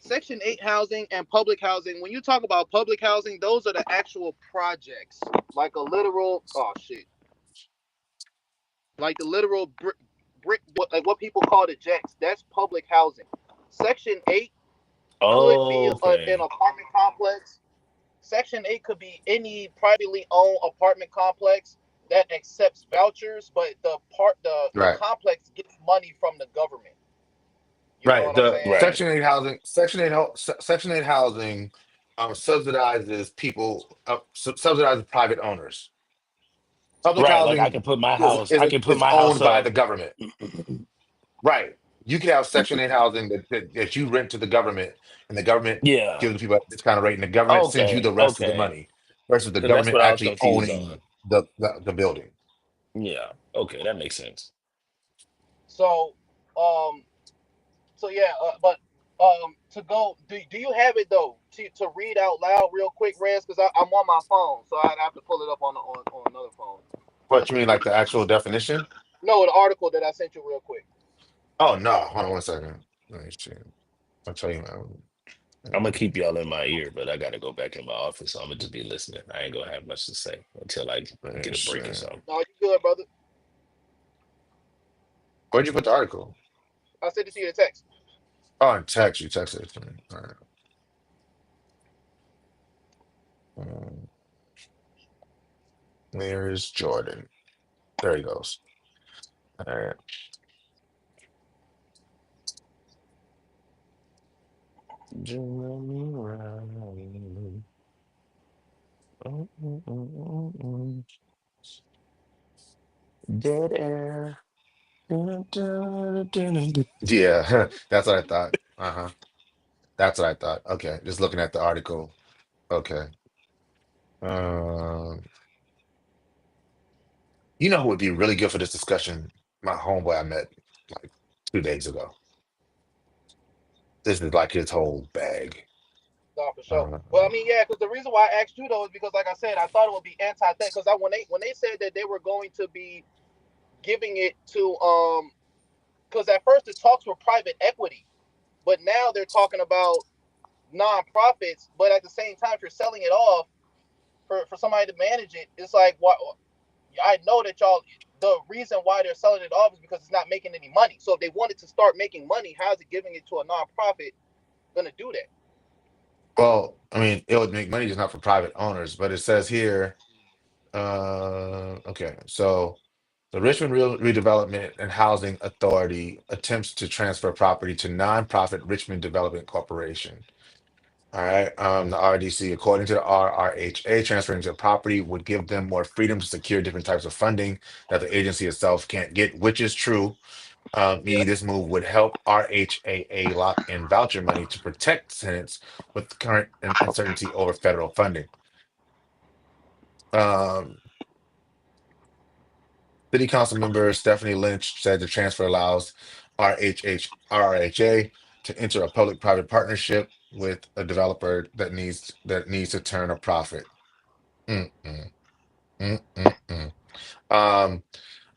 Section 8 housing and public housing. When you talk about public housing, those are the actual projects, like a literal oh shit, like the literal brick what people call the jacks. That's public housing. Section 8 could be an Okay. apartment complex. Section 8 could be any privately owned apartment complex that accepts vouchers, but the Right. complex gets money from the government. You know Right. what I'm The saying? Right. Section 8 housing subsidizes people, subsidizes private owners. Public Right. Like I housing can put my house. I can put is my house owned by up. the government. Right. You can have Section 8 housing that you rent to the government, and the government Yeah. gives the people a discounted rate, and the government sends you Okay. the rest of the Okay. money versus the Because that's government what I was actually confused on. owning the building. Yeah. Okay. That makes sense. So, um, so yeah, but to go, do you have it though to read out loud real quick, Rez? Because I'm on my phone, so I'd have to pull it up on another phone. What you mean, like the actual definition? No, the article that I sent you real quick. Oh no, hold on 1 second. Let me see. I'll tell you, man. I'm gonna keep y'all in my ear, but I gotta go back in my office. So I'm gonna just be listening. I ain't gonna have much to say until I Let me get a see. break or something. No, you good, brother? Where'd you put the article? I sent it to you in text. Oh, in text. You texted it to me. All right. Um, Where is Jordan? There he goes. All right. Journey around. Dead air. Yeah, that's what I thought. Uh-huh. That's what I thought. Okay, just looking at the article. Okay. Um, you know who would be really good for this discussion? My homeboy I met like 2 days ago. This is like his whole bag. No, for sure. Uh, Well, I mean, yeah, because the reason why I asked you though is because, like I said, I thought it would be anti-theft. Because when they said that they were going to be giving it to because at first the talks were private equity, but now they're talking about nonprofits. But at the same time, if you're selling it off for somebody to manage it, it's like what I know that y'all. The reason why they're selling it off is because it's not making any money. So if they wanted to start making money, how's it giving it to a nonprofit gonna do that? well, I mean, it would make money just not for private owners, but it says here, okay, so the Richmond Redevelopment and Housing Authority attempts to transfer property to nonprofit Richmond Development Corporation. All right. The RDC, according to the RRHA, transferring the property would give them more freedom to secure different types of funding that the agency itself can't get, which is true. Yeah. Meaning this move would help RHAA lock in voucher money to protect tenants with current uncertainty over federal funding. Um, City Council member Stephanie Lynch said the transfer allows RHA to enter a public-private partnership with a developer that needs to turn a profit. Mm-mm, mm-mm-mm. Um,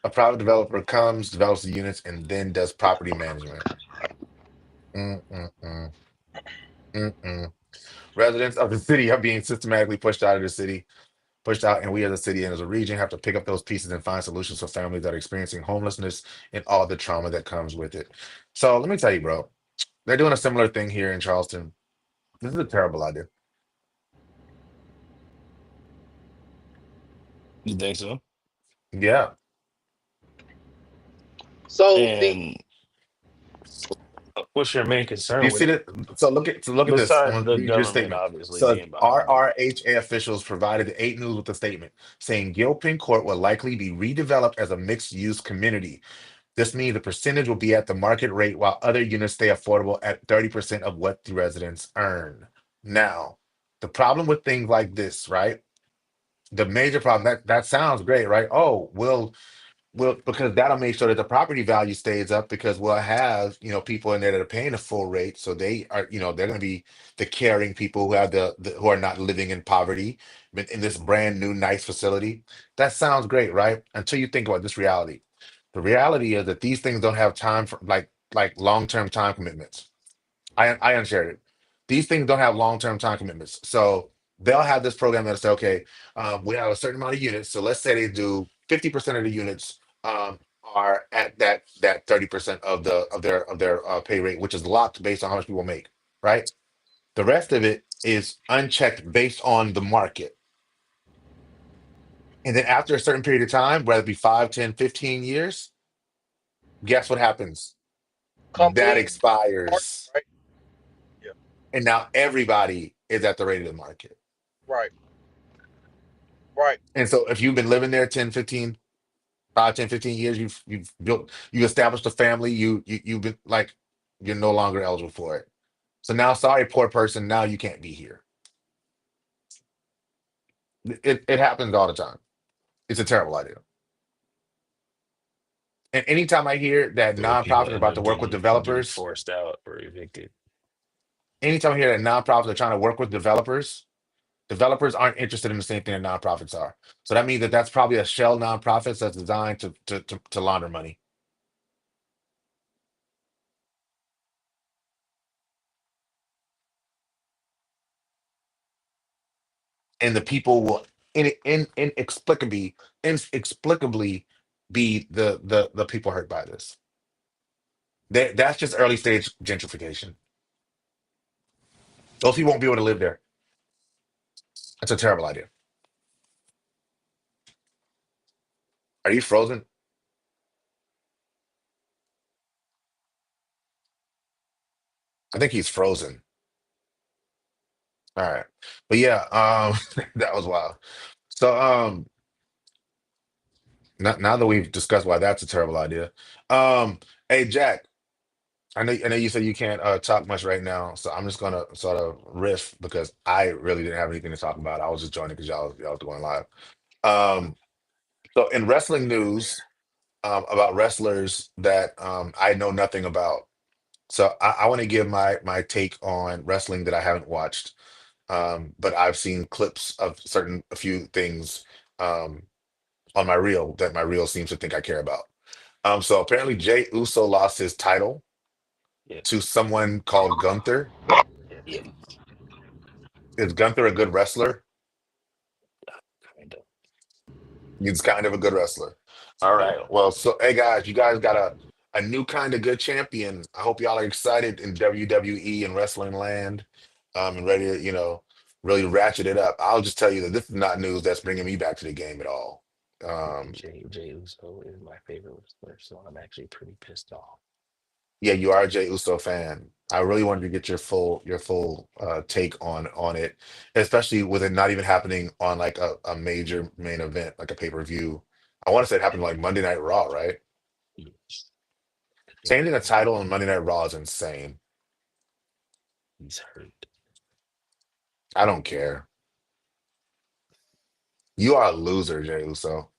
a private developer comes, develops the units, and then does property management. Mm-mm-mm, mm-mm. Residents of the city are being systematically pushed out of the city, pushed out, and we as a city and as a region have to pick up those pieces and find solutions for families that are experiencing homelessness and all the trauma that comes with it. So let me tell you, bro, they're doing a similar thing here in Charleston. This is a terrible idea. You think so? Yeah. So the And what's your main You concern with see it? that? So look at this. I'm Besides gonna the read your government statement. obviously So being behind it. RRHA officials provided the 8 News with a statement saying Gilpin Court will likely be redeveloped as a mixed-use community. This means the percentage will be at the market rate while other units stay affordable at 30% of what the residents earn. Now, the problem with things like this, right? The major problem that sounds great, right? Oh, well, because that'll make sure that the property value stays up because we'll have, people in there that are paying the full rate. So they are, they're going to be the caring people who have who are not living in poverty in this brand new nice facility. That sounds great, right? Until you think about this reality. The reality is that these things don't have time for like long-term time commitments. I unshared it. These things don't have long-term time commitments. So they'll have this program that'll say, okay, we have a certain amount of units. So let's say they do 50% of the units are at that 30% of their pay rate, which is locked based on how much people make, right? The rest of it is unchecked based on the market. And then after a certain period of time, whether it be 5, 10, 15 years, guess what happens? That Complete market, expires. right? Yeah. And now everybody is at the rate of the market. Right. Right. And so if you've been living there 10, 15, 5, 10, 15 years, you've built, you established a family, you've been like, you're no longer eligible for it. So now, sorry, poor person, now you can't be here. It happens all the time. It's a terrible idea. And anytime I hear that So people nonprofits are end about to up work with getting developers, forced out or evicted. anytime I hear that nonprofits are trying to work with developers, developers aren't interested in the same thing that nonprofits are. So that means that that's probably a shell nonprofit that's designed to launder money. And the people will inexplicably be the people hurt by this. That's just early stage gentrification. Those people won't be able to live there. That's a terrible idea. Are you frozen? I think he's frozen. All right. But yeah, that was wild. So now that we've discussed why that's a terrible idea. Hey Jack, I know you said you can't talk much right now, so I'm just gonna sort of riff because I really didn't have anything to talk about. I was just joining because y'all was going live. Um, so in wrestling news, about wrestlers that I know nothing about. So I want to give my take on wrestling that I haven't watched, but I've seen clips of a few things um, on my reel that my reel seems to think I care about. So apparently Jay Uso lost his title Yeah, to someone called Gunther. yeah, Is Gunther a good wrestler? kind of. He's kind of a good wrestler. All Yeah, right. Well, so hey guys, you guys got a new kind of good champion. I hope y'all are excited in WWE and wrestling land, and ready to, really ratchet it up. I'll just tell you that this is not news that's bringing me back to the game at all. Um, Jay Uso is my favorite wrestler, so I'm actually pretty pissed off. yeah, you are a Jey Uso fan. I really wanted to get your full take on it, especially with it not even happening on like a major main event, like a pay-per-view. I want to say it happened like Monday Night Raw, right? Yes. Changing a title on Monday Night Raw is insane. He's hurt. I don't care. You are a loser, Jey Uso,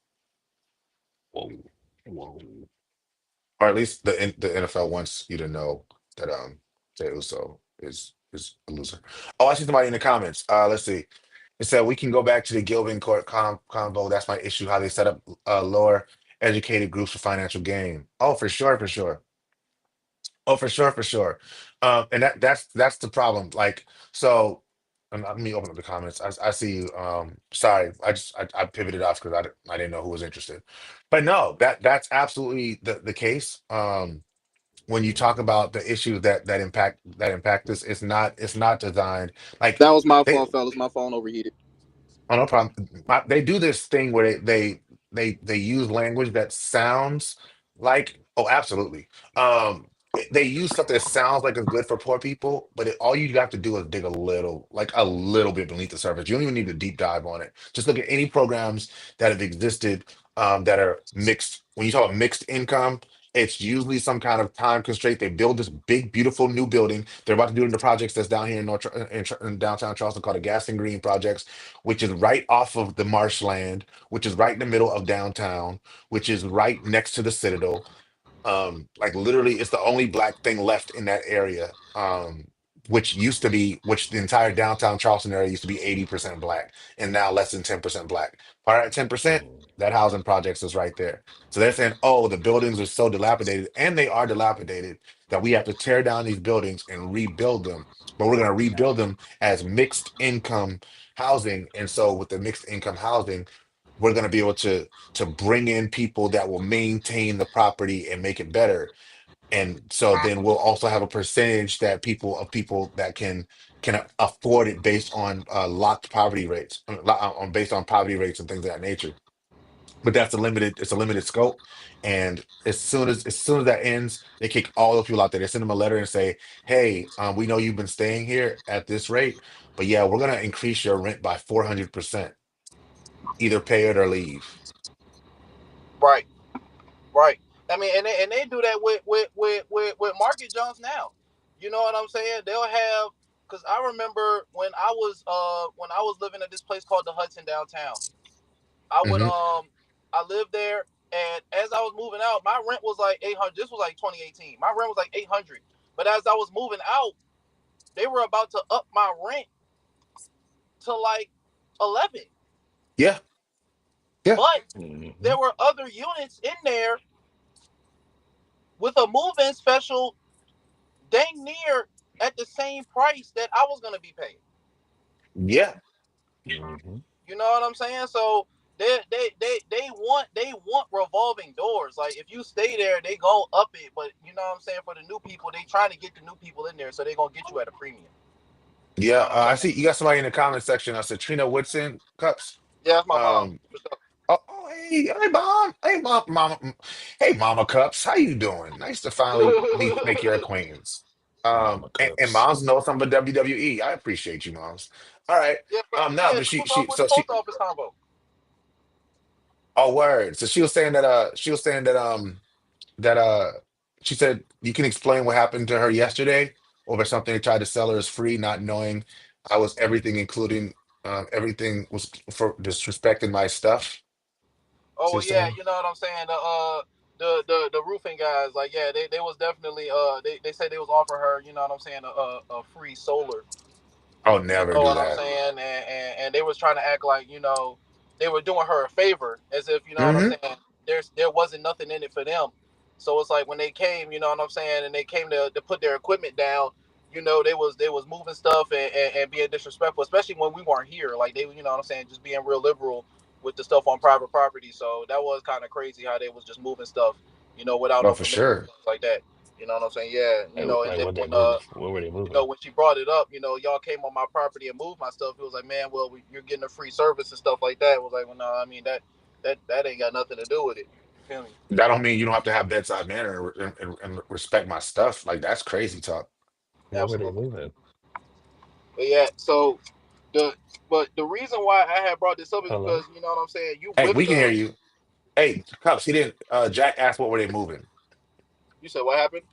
Whoa, whoa. or at least the NFL wants you to know that Jey Uso is a loser. Oh, I see somebody in the comments. Let's see. It said we can go back to the Gilvin Court combo. That's my issue. How they set up lower educated groups for financial gain. Oh, for sure, for sure. Oh, for sure, for sure. And that's the problem. Like, so let me open up the comments. I see you. Sorry, I pivoted off because I didn't know who was interested. But no, that's absolutely the case. When you talk about the issues that impact this, it's not designed like That was my they. fault, fellas. My phone overheated. Oh, no problem. They do this thing where they use language that sounds like, oh, absolutely. They use stuff that sounds like it's good for poor people, but all you have to do is dig a little bit beneath the surface. You don't even need to deep dive on it. Just look at any programs that have existed that are mixed. When you talk about mixed income, it's usually some kind of time constraint. They build this big, beautiful new building. They're about to do it in the projects that's down here in downtown Charleston called the Gas and Green Projects, which is right off of the marshland, which is right in the middle of downtown, which is right next to the Citadel. Like literally, it's the only black thing left in that area. which the entire downtown Charleston area used to be 80% black and now less than 10% black. Part of that 10%, Mm. that housing projects is right there. So they're saying, oh, the buildings are so dilapidated, and they are dilapidated, that we have to tear down these buildings and rebuild them. But we're going to rebuild them as mixed income housing. And so with the mixed income housing, we're going to be able to bring in people that will maintain the property and make it better. And so then we'll also have a percentage that people that can afford it based on locked poverty rates, on based on poverty rates and things of that nature. But that's a limited, it's a limited scope. And as soon as that ends, they kick all those people out there. They send them a letter and say, hey, we know you've been staying here at this rate, but yeah, we're gonna increase your rent by 400%. Either pay it or leave. Right, right. I mean, and they do that with Market Jones now. You know what I'm saying? They'll have, because I remember when I was living at this place called the Hudson downtown. I would Hmm. I lived there, and as I was moving out, my rent was like 800. This was like 2018. My rent was like 800. But as I was moving out, they were about to up my rent to like 11. Yeah, yeah, But Mhm. there were other units in there with a move-in special, dang near at the same price that I was gonna be paid. yeah, Mhm. You know what I'm saying? So they want revolving doors. Like if you stay there, they go up it. But you know what I'm saying? For the new people, they trying to get the new people in there, so they gonna get you at a premium. You know yeah. what I'm I saying? see you got somebody in the comment section. I said Trina Woodson cups. Yeah, that's my mom. Um, hey, mom. Hey, mama. Hey, Mama Cups. How you doing? Nice to finally make your acquaintance. Mama And cups. moms know some of WWE. I appreciate you, moms. All right. Yeah, but No, yeah, but she was off with the post office combo. oh, word. So she was saying that she said you can explain what happened to her yesterday over something they tried to sell her as free, not knowing I was everything, including everything was for disrespecting my stuff. Oh She well, was yeah, saying. you know what I'm saying. The roofing guys, like yeah, they was definitely they said they was offering her, you know what I'm saying, a free solar. I'll You never know do what I'm that. saying? And they was trying to act like, they were doing her a favor, as if, you know what I'm Hmm. saying, there wasn't nothing in it for them. So it's like when they came, you know what I'm saying, and they came to put their equipment down, they was moving stuff and being disrespectful, especially when we weren't here. Like they, you know what I'm saying, just being real liberal with the stuff on private property. So that was kind of crazy how they was just moving stuff, without Oh, no for permission, sure. things like that. You know what I'm saying? Yeah, and Like then what they when moving? Where were they moving? when she brought it up, y'all came on my property and moved my stuff. It was like, man, well, you're getting a free service and stuff like that. It was like, well, no, I mean that ain't got nothing to do with it. You feel me? That don't mean you don't have to have bedside manner and respect my stuff. Like that's crazy talk. Where were they Absolutely. moving? But yeah, so the the reason why I had brought this up is Hello. because you know what I'm saying. You Hey, with we can hear the you. Hey, Cups, he didn't. Jack asked what were they moving. you said what happened?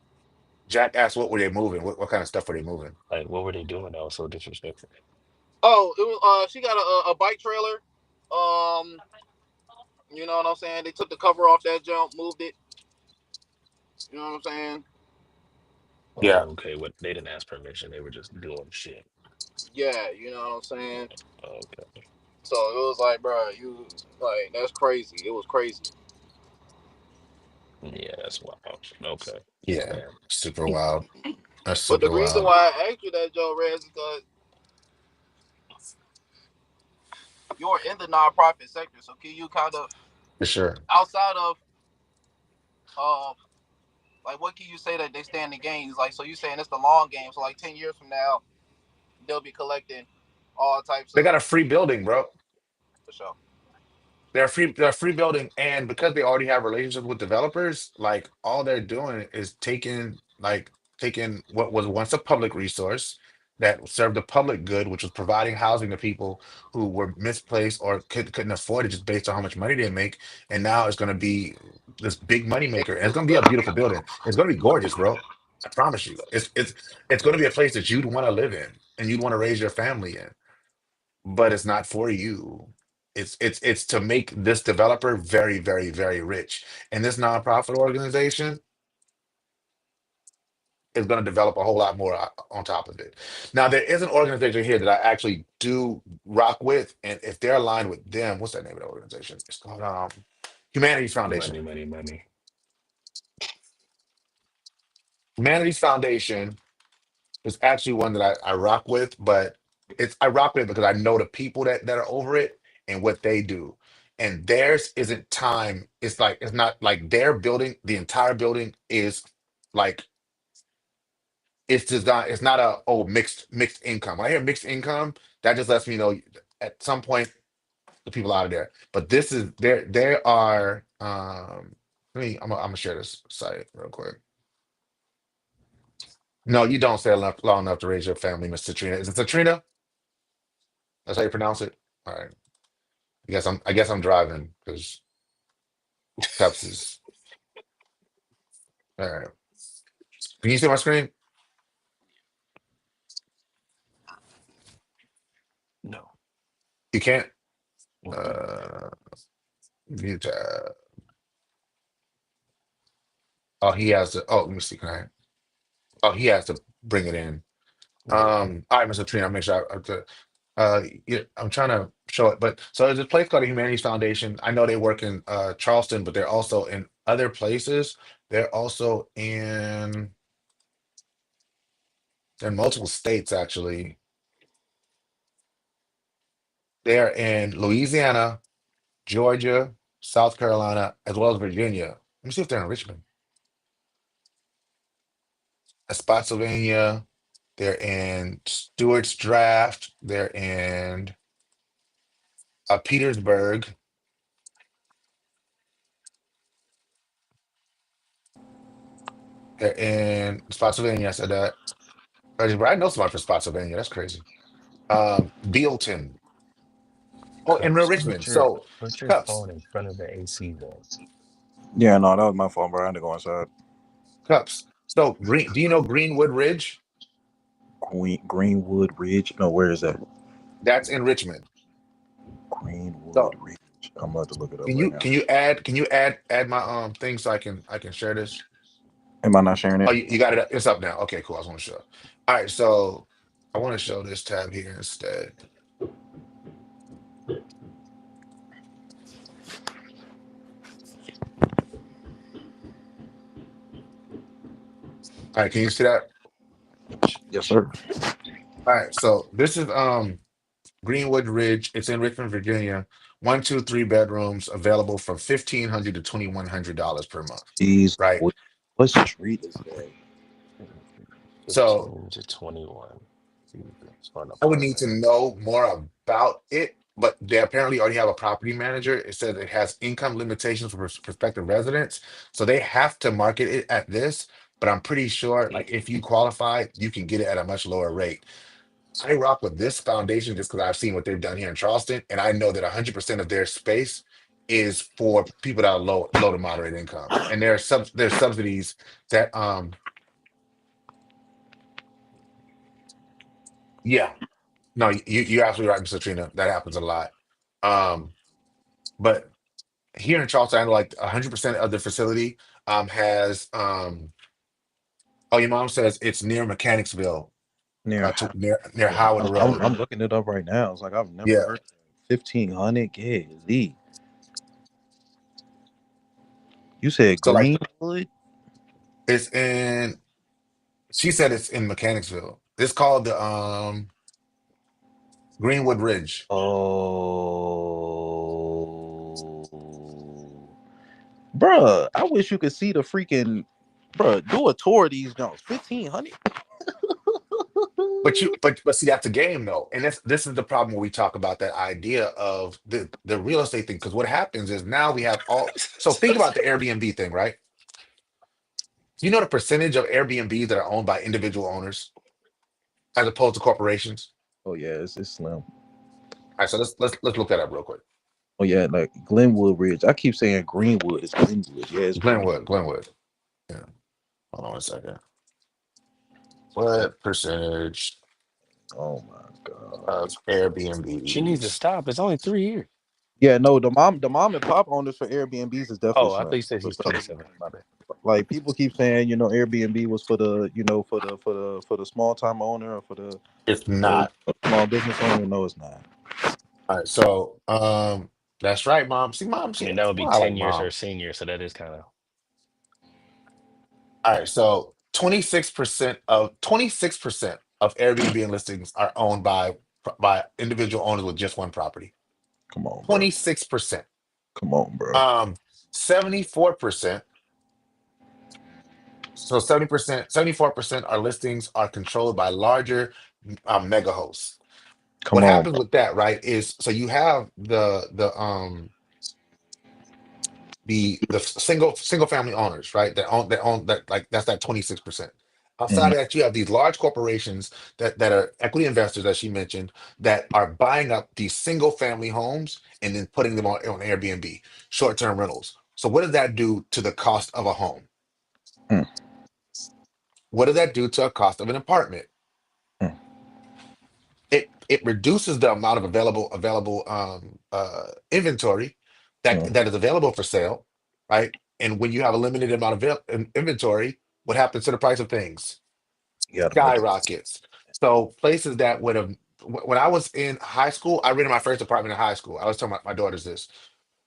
Jack asked what were they moving. What kind of stuff were they moving? Like what were they doing that was so disrespectful? Oh, it was she got a bike trailer. Um, you know what I'm saying. They took the cover off that jump, moved it. You know what I'm saying. Yeah, Oh, okay. What they didn't ask permission. They were just doing shit. Yeah, you know what I'm saying. Okay. So it was like, bro, you like that's crazy. It was crazy. Yeah, that's wild. Okay. yeah, Man. super wild. That's But the super reason wild why I asked you that, Joe Rez, is because you're in the nonprofit sector. So can you kind of for sure. outside of uh like what can you say that they stand in gains? Like so you saying it's the long game. So like 10 years from now, they'll be collecting all types They got of a free building, bro. for sure. They're free building, and because they already have relationships with developers, like all they're doing is taking what was once a public resource that served the public good, which was providing housing to people who were misplaced or couldn't afford it just based on how much money they make, and now it's going to be this big money maker, and it's going to be a beautiful building. It's going to be gorgeous, bro. I promise you. It's going to be a place that you'd want to live in and you'd want to raise your family in, but it's not for you. It's to make this developer very, very, very rich. And this nonprofit organization is going to develop a whole lot more on top of it. Now, there is an organization here that I actually do rock with, and if they're aligned with them, what's that name of the organization? It's called Humanities Foundation. Money. Humanities Foundation is actually one that I rock with, but I rock with it because I know the people that are over it and what they do. And theirs isn't time. It's like it's not like their building, the entire building is like it's designed, it's not a mixed income. When I hear mixed income, that just lets me know at some point the people out of there. But this is they are I'm gonna share this site real quick. No, you don't stay long enough to raise your family, Miss Trina. Is it Trina? That's how you pronounce it? All right. I guess I'm driving because Cups is all right. Can you see my screen? No. You can't? Mm-mm. View tab. Oh, he has to. Oh, let me see. Can I? Oh, he has to bring it in. Yeah. All right, Mr. Trina, I'll make sure yeah, I'm trying to show it, but so there's a place called the Humanities Foundation. I know they work in Charleston, but they're also in other places. They're also in multiple states, actually. They're in Louisiana, Georgia, South Carolina, as well as Virginia. Let me see if they're in Richmond. Spotsylvania. They're in Stewart's Draft. They're in Petersburg. They're in Spotsylvania. I said that. I know somebody from Spotsylvania. That's crazy. Bealton. Oh, and Cups. Richmond. So, Put your Cups, phone in front of the AC though. Yeah, no, that was my fault, bro. I had to go inside. Cups. So, do you know Greenwood Ridge? Greenwood Ridge. No, where is that? That's in Richmond. Greenwood So, Ridge. I'm about to look it up can right you now. can you add my thing so I can share this? Am I not sharing Oh, it? you got it up. It's up now. Okay, cool. I just want to show. All right, so I want to show this tab here instead. All right, can you see that? Yes, sir. All right, so this is Greenwood Ridge. It's in Richmond, Virginia. One, two, three bedrooms available from $1,500 to $2,100 per month. Jeez, Right. what street is that? So 15 to 21. It's for an I would need to apartment. know more about it, but they apparently already have a property manager. It says it has income limitations for prospective residents, so they have to market it at this. But I'm pretty sure, like if you qualify, you can get it at a much lower rate. I rock with this foundation just because I've seen what they've done here in Charleston, and I know that 100% of their space is for people that are low to moderate income, and there's subsidies that yeah, no, you're absolutely right, Mr. Trina. That happens a lot. Um, but here in Charleston, I know like 100% of the facility has oh, your mom says it's near Mechanicsville, Near, near yeah, Howard Road. I'm looking it up right now. It's like I've never Yeah. heard of 1,500. Yeah, you said So like Greenwood? it's in she said it's in Mechanicsville. It's called the Greenwood Ridge. Oh, bruh, I wish you could see the freaking, bruh, do a tour of these joints. 1,500. But see that's a game though. And this is the problem when we talk about that idea of the real estate thing. Because what happens is now we have so think about the Airbnb thing, right? Do you know the percentage of Airbnbs that are owned by individual owners as opposed to corporations? Oh yeah, it's slim. All right, so let's look that up real quick. Oh yeah, like Glenwood Ridge. I keep saying Greenwood. It's Glenwood. Yeah, it's Greenwood. Glenwood. Yeah. Hold on a second. What percentage Oh my god. of She needs to Airbnbs? stop. It's only 3 years. Yeah, no, the mom and pop owners for Airbnbs is definitely Oh, I thought slim. you said he's 27. My bad. Like people keep saying, Airbnb was for the, for the small time owner or for the It's uh, not. small business owner. No, it's not. All right, so that's right, mom. See, mom, I she, mean, that would be I like 10 years mom. her senior, so that is kind of. All right, so 26% of Airbnb listings are owned by individual owners with just one property. Come on, bro. 26%. Come on, bro. 74%. So 70%, 74% are listings are controlled by larger mega hosts. Come What on, happens bro. with that, right, is so you have the single family owners, right? That own that, like, that's that 26%. Outside Mhm. of that, you have these large corporations that are equity investors, as she mentioned, that are buying up these single family homes and then putting them on Airbnb, short-term rentals. So what does that do to the cost of a home? Mm, What does that do to a cost of an apartment? mm, It reduces the amount of available inventory mm. that is available for sale, right? And when you have a limited amount of inventory, what happens to the price of things? You gotta make it. Skyrockets. So places that would have when I was in high school, I rented my first apartment in high school. I was telling my daughters this.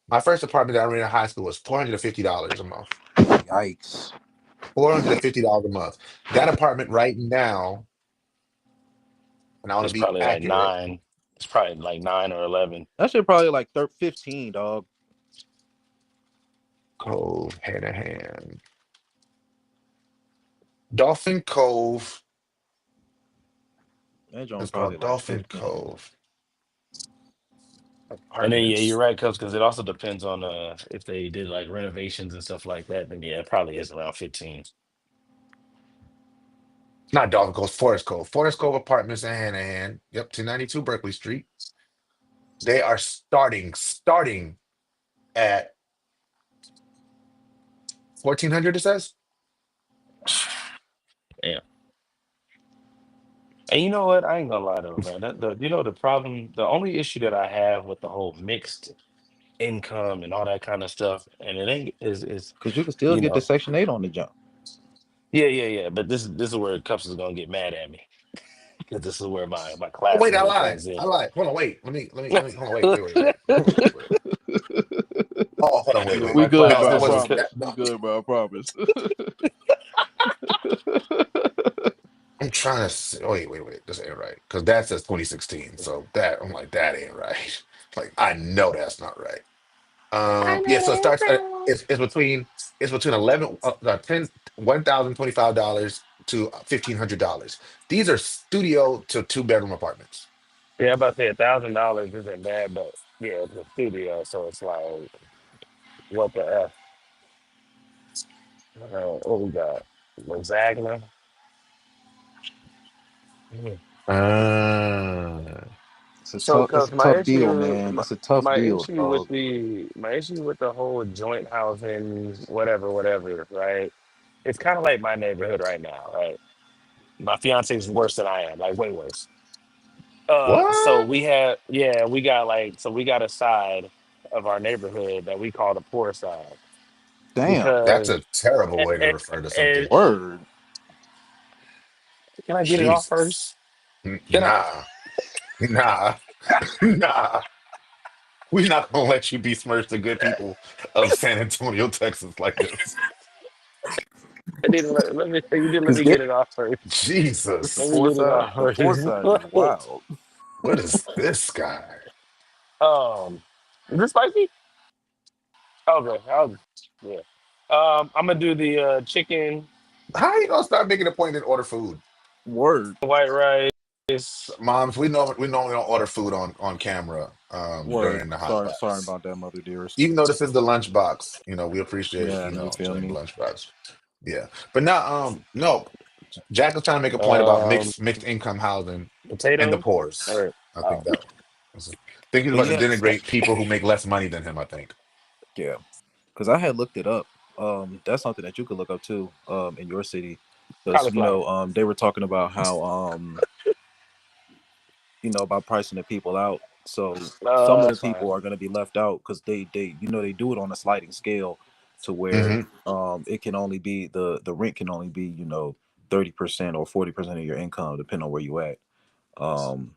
My first apartment that I rented in high school was $450 a month. Yikes. $450 a month. That apartment right now, and I want to It's be probably like accurate. 9. It's probably like 9 or 11. That shit probably like 15, dog. Cove, Hanahan. Dolphin Cove. That joint It's probably called like Dolphin 15. Cove And then, yeah, you're Apartments. right, because it also depends on if they did like renovations and stuff like that, then yeah, it probably is around 15. Not Dolphin Cove, Forest Cove. Forest Cove Apartments in Hanahan. Yep, 292 Berkeley Street. They are starting at 1400, it says. Yeah. And you know what? I ain't gonna lie though, man. The problem, the only issue that I have with the whole mixed income and all that kind of stuff, and it ain't is Cause you can still you get the know, Section 8 on the jump. yeah. But this is where Cups is gonna get mad at me because this is where my Oh wait, I classism lied. comes in. I lied. Hold on, wait. Let me hold on, wait. Oh, hold on, wait. We My good, No, bro. that I classism wasn't is promise. that. We No, good, bro. I promise. I'm trying to see, wait. This ain't right. Because that says 2016. So that I'm like, that ain't right. Like, I know that's not right. Yeah, so it starts at it's between 10 $1,025 to $1,500. These are studio to two-bedroom apartments. yeah. I'm about to say $1,000 isn't bad, but yeah, it's a studio, so it's like what the f? What we got? Lasagna. Mhm. Uh, So, It's cause a tough deal, man. It's a tough my deal, issue with dog. the whole joint housing, whatever, right? It's kind of like my neighborhood right now, right? My fiance is worse than I am, like way worse. So what? we got a side of our neighborhood that we call the poor side Damn. That's because a terrible way to and, refer to something. and Word. can I get it off first? Jesus. Can I? Nah, nah, nah. We're not gonna let you besmirch the good people of San Antonio, Texas like this. I didn't let me. You didn't let Cause me they get it off first. the Let me Jesus. poor get it side. off The first. poor side is wild. What is this guy? Is this spicy? Okay. Yeah. I'm gonna do the chicken, How are you gonna start making a point and order food? Word. white rice. Moms, we normally don't order food on camera Word. during the hot Sorry box. about that, mother dearest. Even though this is the lunchbox, we appreciate, Yeah, you feel enjoying the me? lunchbox. Yeah. But now, no, Jack was trying to make a point about Um, mixed income housing and the potatoes. poor's. Or I think oh, that was I think he's about to Yeah. denigrate people who make less money than him, I think. Yeah. Cause I had looked it up. That's something that you could look up too. In your city, because cauliflower. they were talking about how about pricing the people out. So some of the That's fine. people are going to be left out because they do it on a sliding scale. to where Mm-hmm. it can only be the rent can only be 30% or 40% of your income depending on where you at. Um,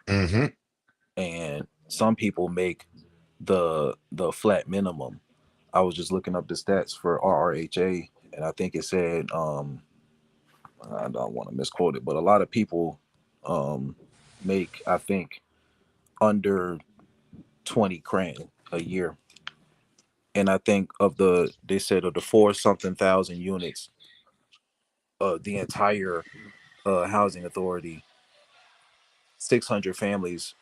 Mm-hmm. and some people make the flat minimum. I was just looking up the stats for RRHA, and I think it said I don't want to misquote it, but a lot of people um, make, I think, under 20 grand a year. And I think they said of the four something thousand units, the entire housing authority, 600 families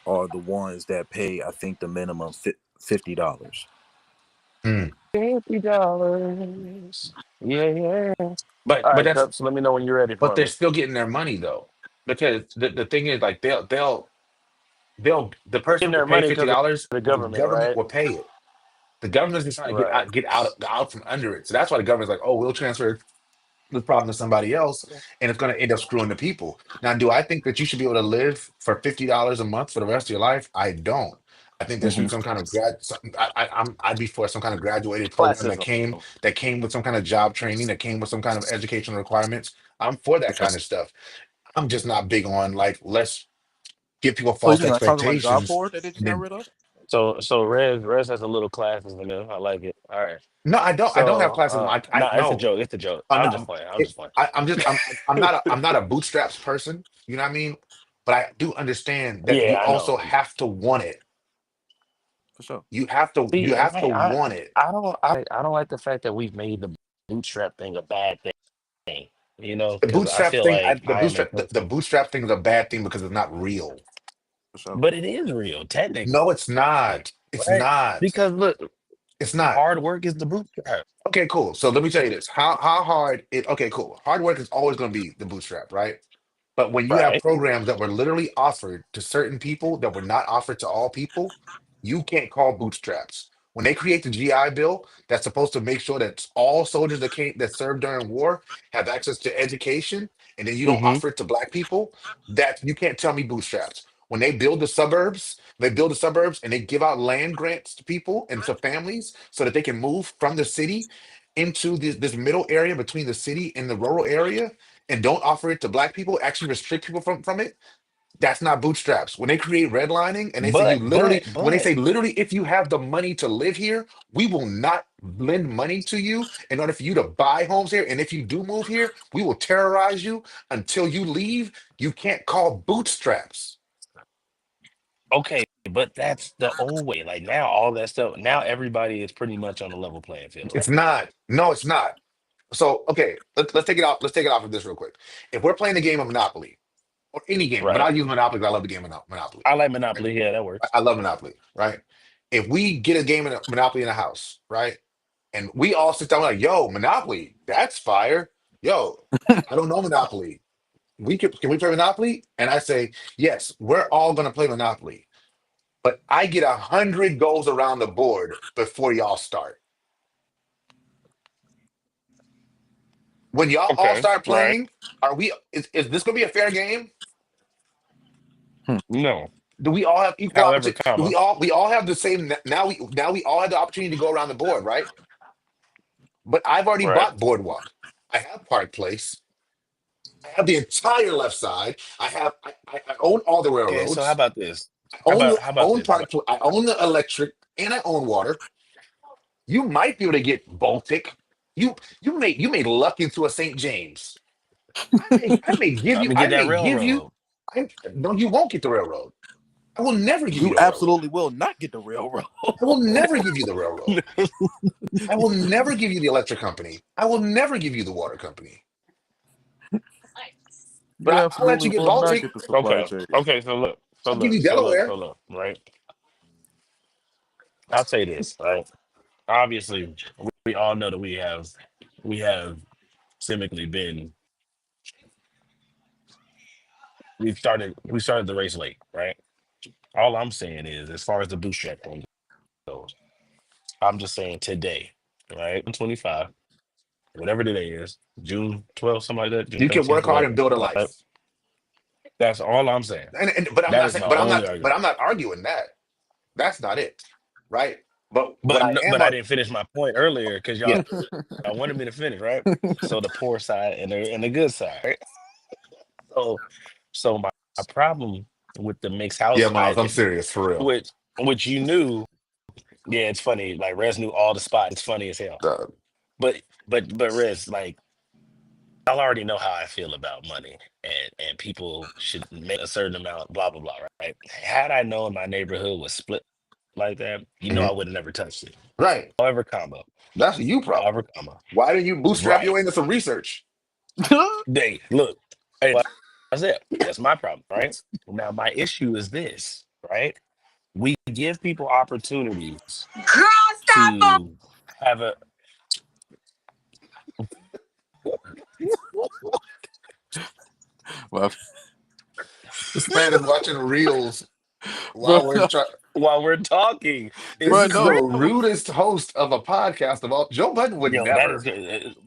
are the ones that pay, I think, the minimum $50. Mm. $50. Yeah, yeah. But All but right, that's Cups. Let me know when you're ready but for they're me. still getting their money though, because the thing is like they'll the Getting person will their pay money fifty because of dollars, the but the government, government right? will pay it. The government's just trying to Right. get out from under it. So that's why the government's like, oh, we'll transfer the problem to somebody else, and it's going to end up screwing the people. Now, do I think that you should be able to live for $50 a month for the rest of your life? I don't. I think there should be Hmm. some kind of I'd be for some kind of graduated program that Classism. came with some kind of job training, that came with some kind of educational requirements. I'm for that kind of stuff. I'm just not big on like, let's give people So you're false just not talking about Job expectations. Corps that they just And got then rid of? So Rez has a little classism in him. I like it. All right. no, I don't have So classism. I no, it's a no. joke. It's a joke. Oh I'm no, just playing. I'm it, just playing. I'm not a bootstraps person. You know what I mean? But I do understand that you Yeah, I also know. have to want it. For sure. You See, have to want it. I don't like the fact that we've made the bootstrap thing a bad thing. The Because I bootstrap feel thing, like I am a the person, bootstrap thing is a bad thing because it's not real. For sure. but it is real technically, No, it's not. It's right? not. Because look, It's not. hard work is the bootstrap. Okay, cool. So let me tell you this. How hard it okay, cool. Hard work is always going to be the bootstrap, right? But when you have Right. programs that were literally offered to certain people that were not offered to all people, you can't call bootstraps. When they create the GI Bill that's supposed to make sure that all soldiers that served during war have access to education, and then you don't Mm-hmm. offer it to black people, that you can't tell me bootstraps. When they build the suburbs and they give out land grants to people and to families so that they can move from the city into this middle area between the city and the rural area, and don't offer it to black people, actually restrict people from it, that's not bootstraps. When they create redlining and they say But when they but say literally, if you have the money to live here, we will not lend money to you in order for you to buy homes here. And if you do move here, we will terrorize you until you leave. You can't call bootstraps. okay, but that's the old way. Like now, all that stuff. Now everybody is pretty much on a level playing field. It's not. No, it's not. So okay, let's take it off. Let's take it off of this real quick. If we're playing a game of Monopoly or any game, but Right. I'll use Monopoly because I love the game of Monopoly. I like Right? Monopoly. Yeah, that works. I love Monopoly, right? If we get a game of Monopoly in a house, right? And we all sit down like, yo, Monopoly, that's fire. Yo, I don't know Monopoly. Can we play Monopoly? And I say, yes, we're all gonna play Monopoly. But I get 100 goals around the board before y'all start. When y'all all Okay. start Right. playing, is this gonna be a fair game? Hmm. No. Do we all have equal However, opportunity? Do comma. we all have the same now we all have the opportunity to go around the board, right? But I've already Right. bought Boardwalk. I have Park Place. I have the entire left side. I own all the Okay. So how railroads. about this? I own How about own this? Park. I own the electric, and I own water. You might be able to get Baltic. You may luck into a St. James. I'm gonna get I that may give you. railroad. No, you won't get the railroad. I will never give you You the railroad. absolutely will not get the railroad. I will never give you the railroad. I will never give you the electric company. I will never give you the water company. But You I'll let you absolutely get will not Baltic. get the supply Okay. chain. Okay. So look. So I'll give look. you Delaware. So look. Right. I'll say this. Right. Obviously, we all know that we have seemingly been we started the race late. Right. All I'm saying is, as far as the bootstrap thing goes, I'm just saying today. Right. 25. Whatever today is, June 12th, something like that, June You can 13th, work hard whatever. and build a Right? life. That's all I'm saying. But I'm That not is saying, my only but argument. I'm not arguing that. That's not it, right? But what But I am but I didn't finish my point earlier because yeah, y'all wanted me to finish, right? So the poor side and the good side, right? So my problem with the mixed yeah, house Miles, I'm tithing, serious for real. which you knew, yeah, it's funny. Like Rez knew all the spots. It's funny as hell. Uh, But Rez, like y'all already know how I feel about money and people should make a certain amount, blah blah blah, right? Had I known my neighborhood was split like that, I mhm. would have never touched it. Right. However, comma, That's a you problem. however, comma, Why didn't you bootstrap right. your way into some research? They look. Hey, like I said, that's my problem, right? Now my issue is this, right? We give people opportunities Girl, stop. to have a Well, This man is watching reels bro, while we're no, trying. while we're talking. This It's bro, is the no, real. rudest host of a podcast of all. Joe Budden would Yo, that never. is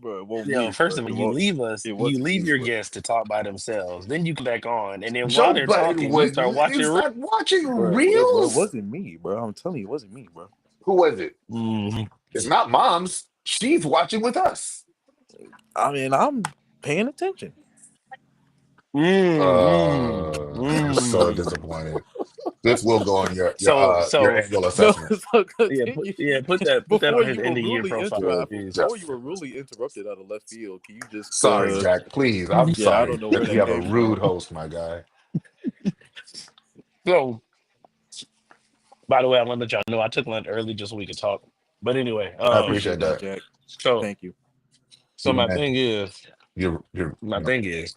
bro. It won't be, bro. first of all, It you won't. leave us, It you wasn't leave me, your bro. guests to talk by themselves, then you come back on, and then while Joe they're Budden talking, you would. start You watching start watching Bro, it reels. wasn't me, bro. I'm telling you, it wasn't me, bro. Who was it? Mhm. It's not mom's. She's watching with us. I mean, I'm paying attention. I'm so Mm. disappointed. This will go on your So annual No, assessment. so yeah, continue. put that on Before his you were end of year really profile, Yeah, please. yeah. before you were really interrupted out of left field, can you just Sorry, Jack. Please, I'm yeah, I sorry. don't know where We that have a came rude from. host, my guy. So, by the way, I want to let y'all know I took lunch early just so we could talk. But anyway, I Appreciate appreciate that, that. Jack. so Thank you. so You're the my man. thing is, You're my thing is,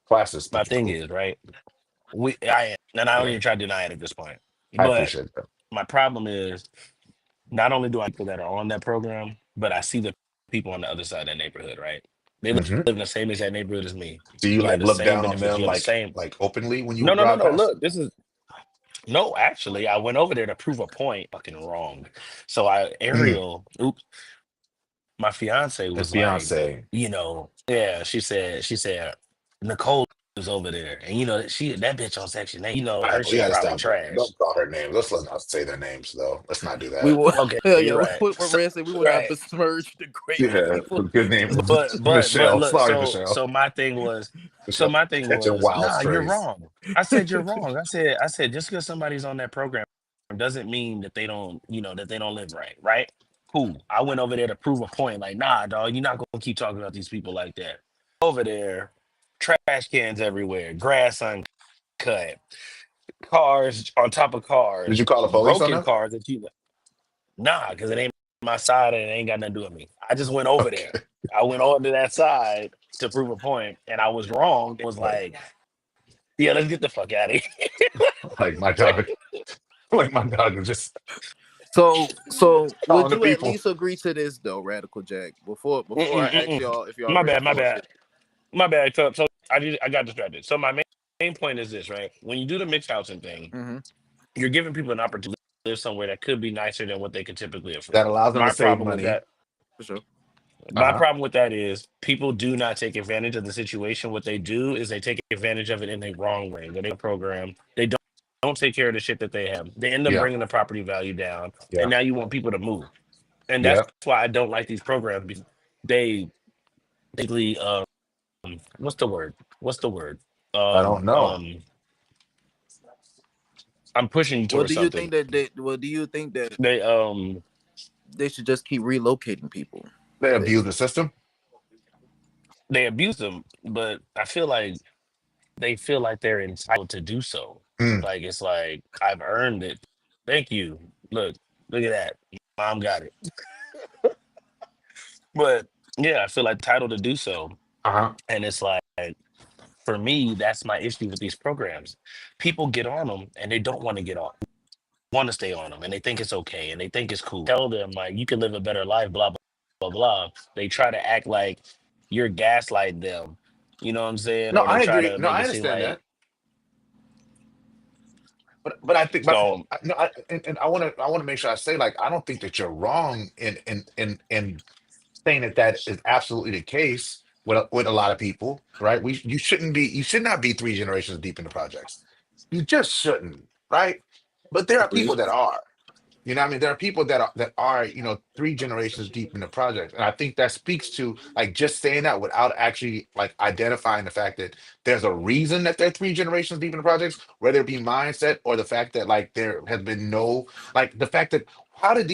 classist, my but you're thing cool. is, right? I am, and I don't Yeah, even try to deny it at this point. I But appreciate that. my problem is, not only do I people that are on that program, but I see the people on the other side of that neighborhood, right? They live Hmm. in the same exact neighborhood as me. Do you You have like the look same down on benefits. them You have the same. like openly when you No, no, no, drive no. past? Look, this is no. Actually, I went over there to prove a point. Fucking wrong. So Mm, Ariel, oops, my fiance his was like, fiance. yeah. She said, Nicole is over there, and that bitch on Section 8. All right, Her we shit gotta probably stop. trash. Don't call her names. Let's not say their names though. Let's not do We that. will Okay, yeah, you're right. what So, Red said, we will not right. besmirch the great Yeah, people. good name, But Michelle. look, Sorry, so Michelle. so my thing was Michelle, catching wild nah, you're strays. wrong. I said you're wrong. I said just because somebody's on that program doesn't mean that they don't live right, right? Cool. I went over there to prove a point. Like, nah, dog, you're not gonna keep talking about these people like that. Over there, trash cans everywhere, grass uncut, cars on top of Did you cars, call the police on broken them? cars that you nah, because it ain't my side and it ain't got nothing to do with me. I just went over there. Okay, I went on to that side to prove a point, and I was wrong. It was like like, yeah, let's get the fuck out of here. like my dog, like my dog is just So calling would the you at people. least agree to this though, Radical Jack? Before I Mm-mm, ask mm-mm. y'all if y'all My ready bad, my for bad, it. my bad. So I got distracted. So my main point is this, right? When you do the mixed housing thing, Mm-hmm. you're giving people an opportunity to live somewhere that could be nicer than what they could typically That afford. allows them to save money. For sure. My Uh-huh. problem with that is people do not take advantage of the situation. What they do is they take advantage of it in the wrong way. When they program, they don't take care of the shit that they have. They end up Yeah, bringing the property value down, and yeah, now you want people to move. And that's yeah. why I don't like these programs because they basically what's the word? What's the word? I don't Um know. um I'm pushing you Well, towards do you something. think that do you think that They they should just keep relocating people? They They, abuse the system. they abuse them, but I feel like they feel like they're entitled to do so. Mm, Like it's like I've earned it. Thank you. Look at that. Mom got it. But yeah, I feel like entitled to do so. uh-huh. And it's like for me, that's my issue with these programs. People get on them and they don't want to get off. Want to stay on them and they think it's okay and they think it's cool. Tell them like you can live a better life, blah blah blah blah. They try to act like you're gaslighting them. You know what I'm saying? No, Or they I try agree. to No, make I it seem understand that. like But I think, so. no, and I want to make sure I say like I don't think that you're wrong in saying that that is absolutely the case with a lot of people, right? You should not be three generations deep in the projects. You just shouldn't, right? But there are agreed. people that are. You know what I mean? There are people that are, three generations deep in the project. And I think that speaks to like just saying that without actually like identifying the fact that there's a reason that they're three generations deep in the projects, whether it be mindset or the fact that like there has been no like the fact that how did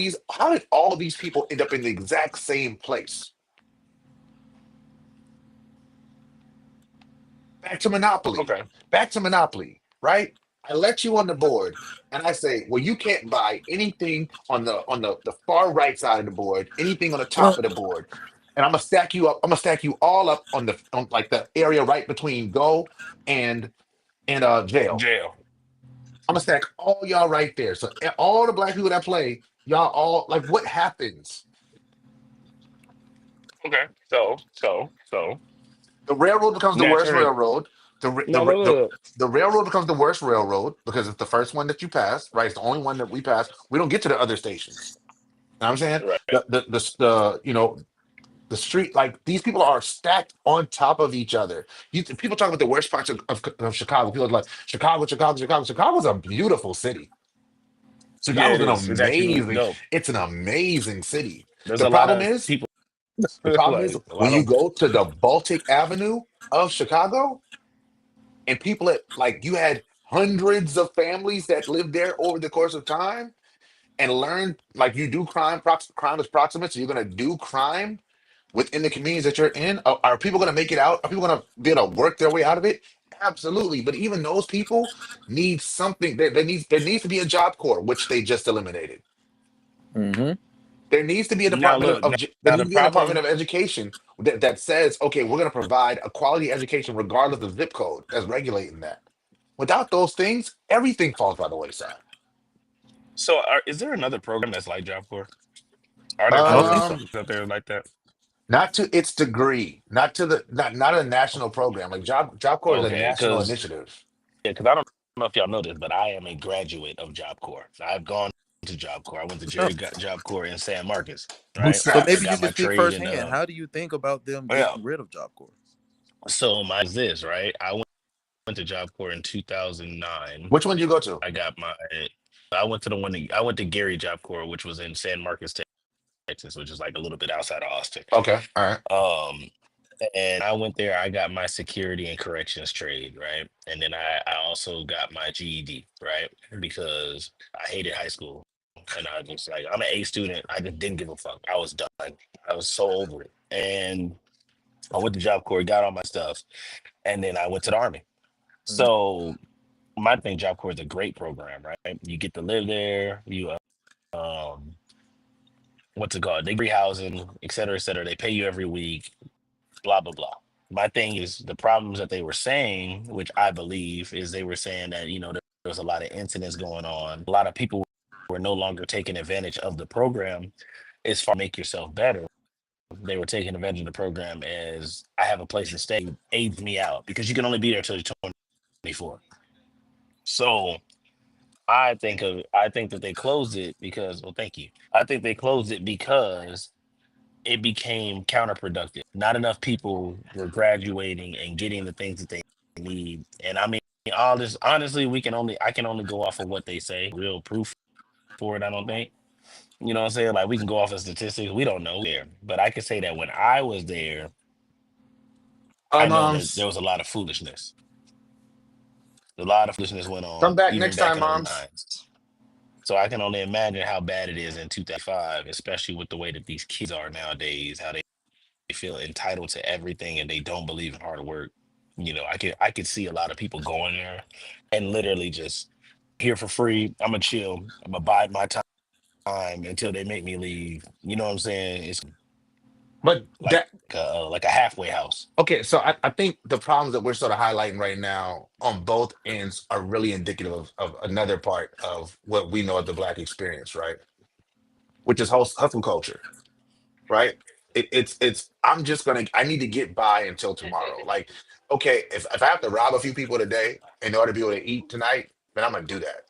all of these people end up in the exact same place? Back to Monopoly. Okay. Back to Monopoly, right? I let you on the board and I say, well, you can't buy anything on the far right side of the board, anything on the top Well, of the board. And I'm gonna stack you up, I'm gonna stack you all up on like the area right between go and jail. Jail. I'm gonna stack all y'all right there. So all the black people that play, y'all all like what happens? Okay. So. The railroad becomes the worst Naturally. railroad. The, ra- the, No, ra- no, the, no, no. the railroad becomes the worst railroad because it's the first one that you pass, right? It's the only one that we pass. We don't get to the other stations. You know what I'm saying? Right. The street, like these people are stacked on top of each other. People talk about the worst parts of Chicago. People are like, Chicago, Chicago, Chicago. Chicago's a beautiful city. Yeah, Chicago's it an is. It's actually really amazing, dope. it's an amazing city. There's The a lot problem of is, people the problem is like a when lot you of go to the Baltic Avenue of Chicago, and people you had hundreds of families that lived there over the course of time and learned like you do crime is proximate, so you're gonna do crime within the communities that you're in. Are people gonna make it out? Are people gonna be able to work their way out of it? Absolutely. But even those people need something. There needs to be a Job Corps, which they just eliminated. hmm There needs to be a now department look there now needs the to be a department problem. of education that says, okay, we're going to provide a quality education regardless of zip code that's regulating that. Without those things, everything falls by the wayside. So is there another program that's like Job Corps? Are there I don't think programs so. Um, out there like that? Not to its degree, not a national program. Like Job Corps is a Okay, national because initiative. I don't know if y'all know this, but I am a graduate of Job Corps. I've gone to Job Corps. I went to Job Corps in San Marcos, right? So Bootstraps. I maybe you got can my speak trade in firsthand. How do you think about them yeah. getting rid of Job Corps? So mine's this, right? I went to Job Corps in 2009. Which one did you go to? I got my I went to Gary Job Corps, which was in San Marcos, Texas, which is like a little bit outside of Austin. Okay, all right. Um, and I went there. I got my security and corrections trade, right? And then I also got my GED, right? Because I hated high school, and I was like, I'm an A student. I just didn't give a fuck. I was done. I was so over it. And I went to Job Corps, got all my stuff, and then I went to the Army. Mhm. So my thing, Job Corps is a great program, right? You get to live there. You um, what's it called? They free housing, et cetera, et cetera. They pay you every week. Blah blah blah. My thing is the problems that they were saying, which I believe is they were saying that there was a lot of incidents going on. A lot of people were no longer taking advantage of the program as far make yourself better. They were taking advantage of the program as I have a place to stay, aids me out because you can only be there till you're 24. So I think that they closed it because well, thank you. I think they closed it because it became counterproductive. Not enough people were graduating and getting the things that they need. And I mean, all this honestly, I can only go off of what they say. Real proof for it, I don't think. You know what I'm saying? Like we can go off of statistics. We don't know there. But I can say that when I was there, I know that Moms, there was a lot of foolishness. A lot of foolishness went come on, back even next back time, in the moms. '09s. So I can only imagine how bad it is in 2005, especially with the way that these kids are nowadays, how they feel entitled to everything and they don't believe in hard work. I could see a lot of people going there and literally just here for free. I'm gonna chill. I'm gonna bide my time until they make me leave. You know what I'm saying? It's But like like a halfway house. okay, so I think the problems that we're sort of highlighting right now on both ends are really indicative of another part of what we know of the Black experience, right? Which is hustle culture, right? I need to get by until tomorrow. Like, okay, if I have to rob a few people today in order to be able to eat tonight, then I'm gonna do that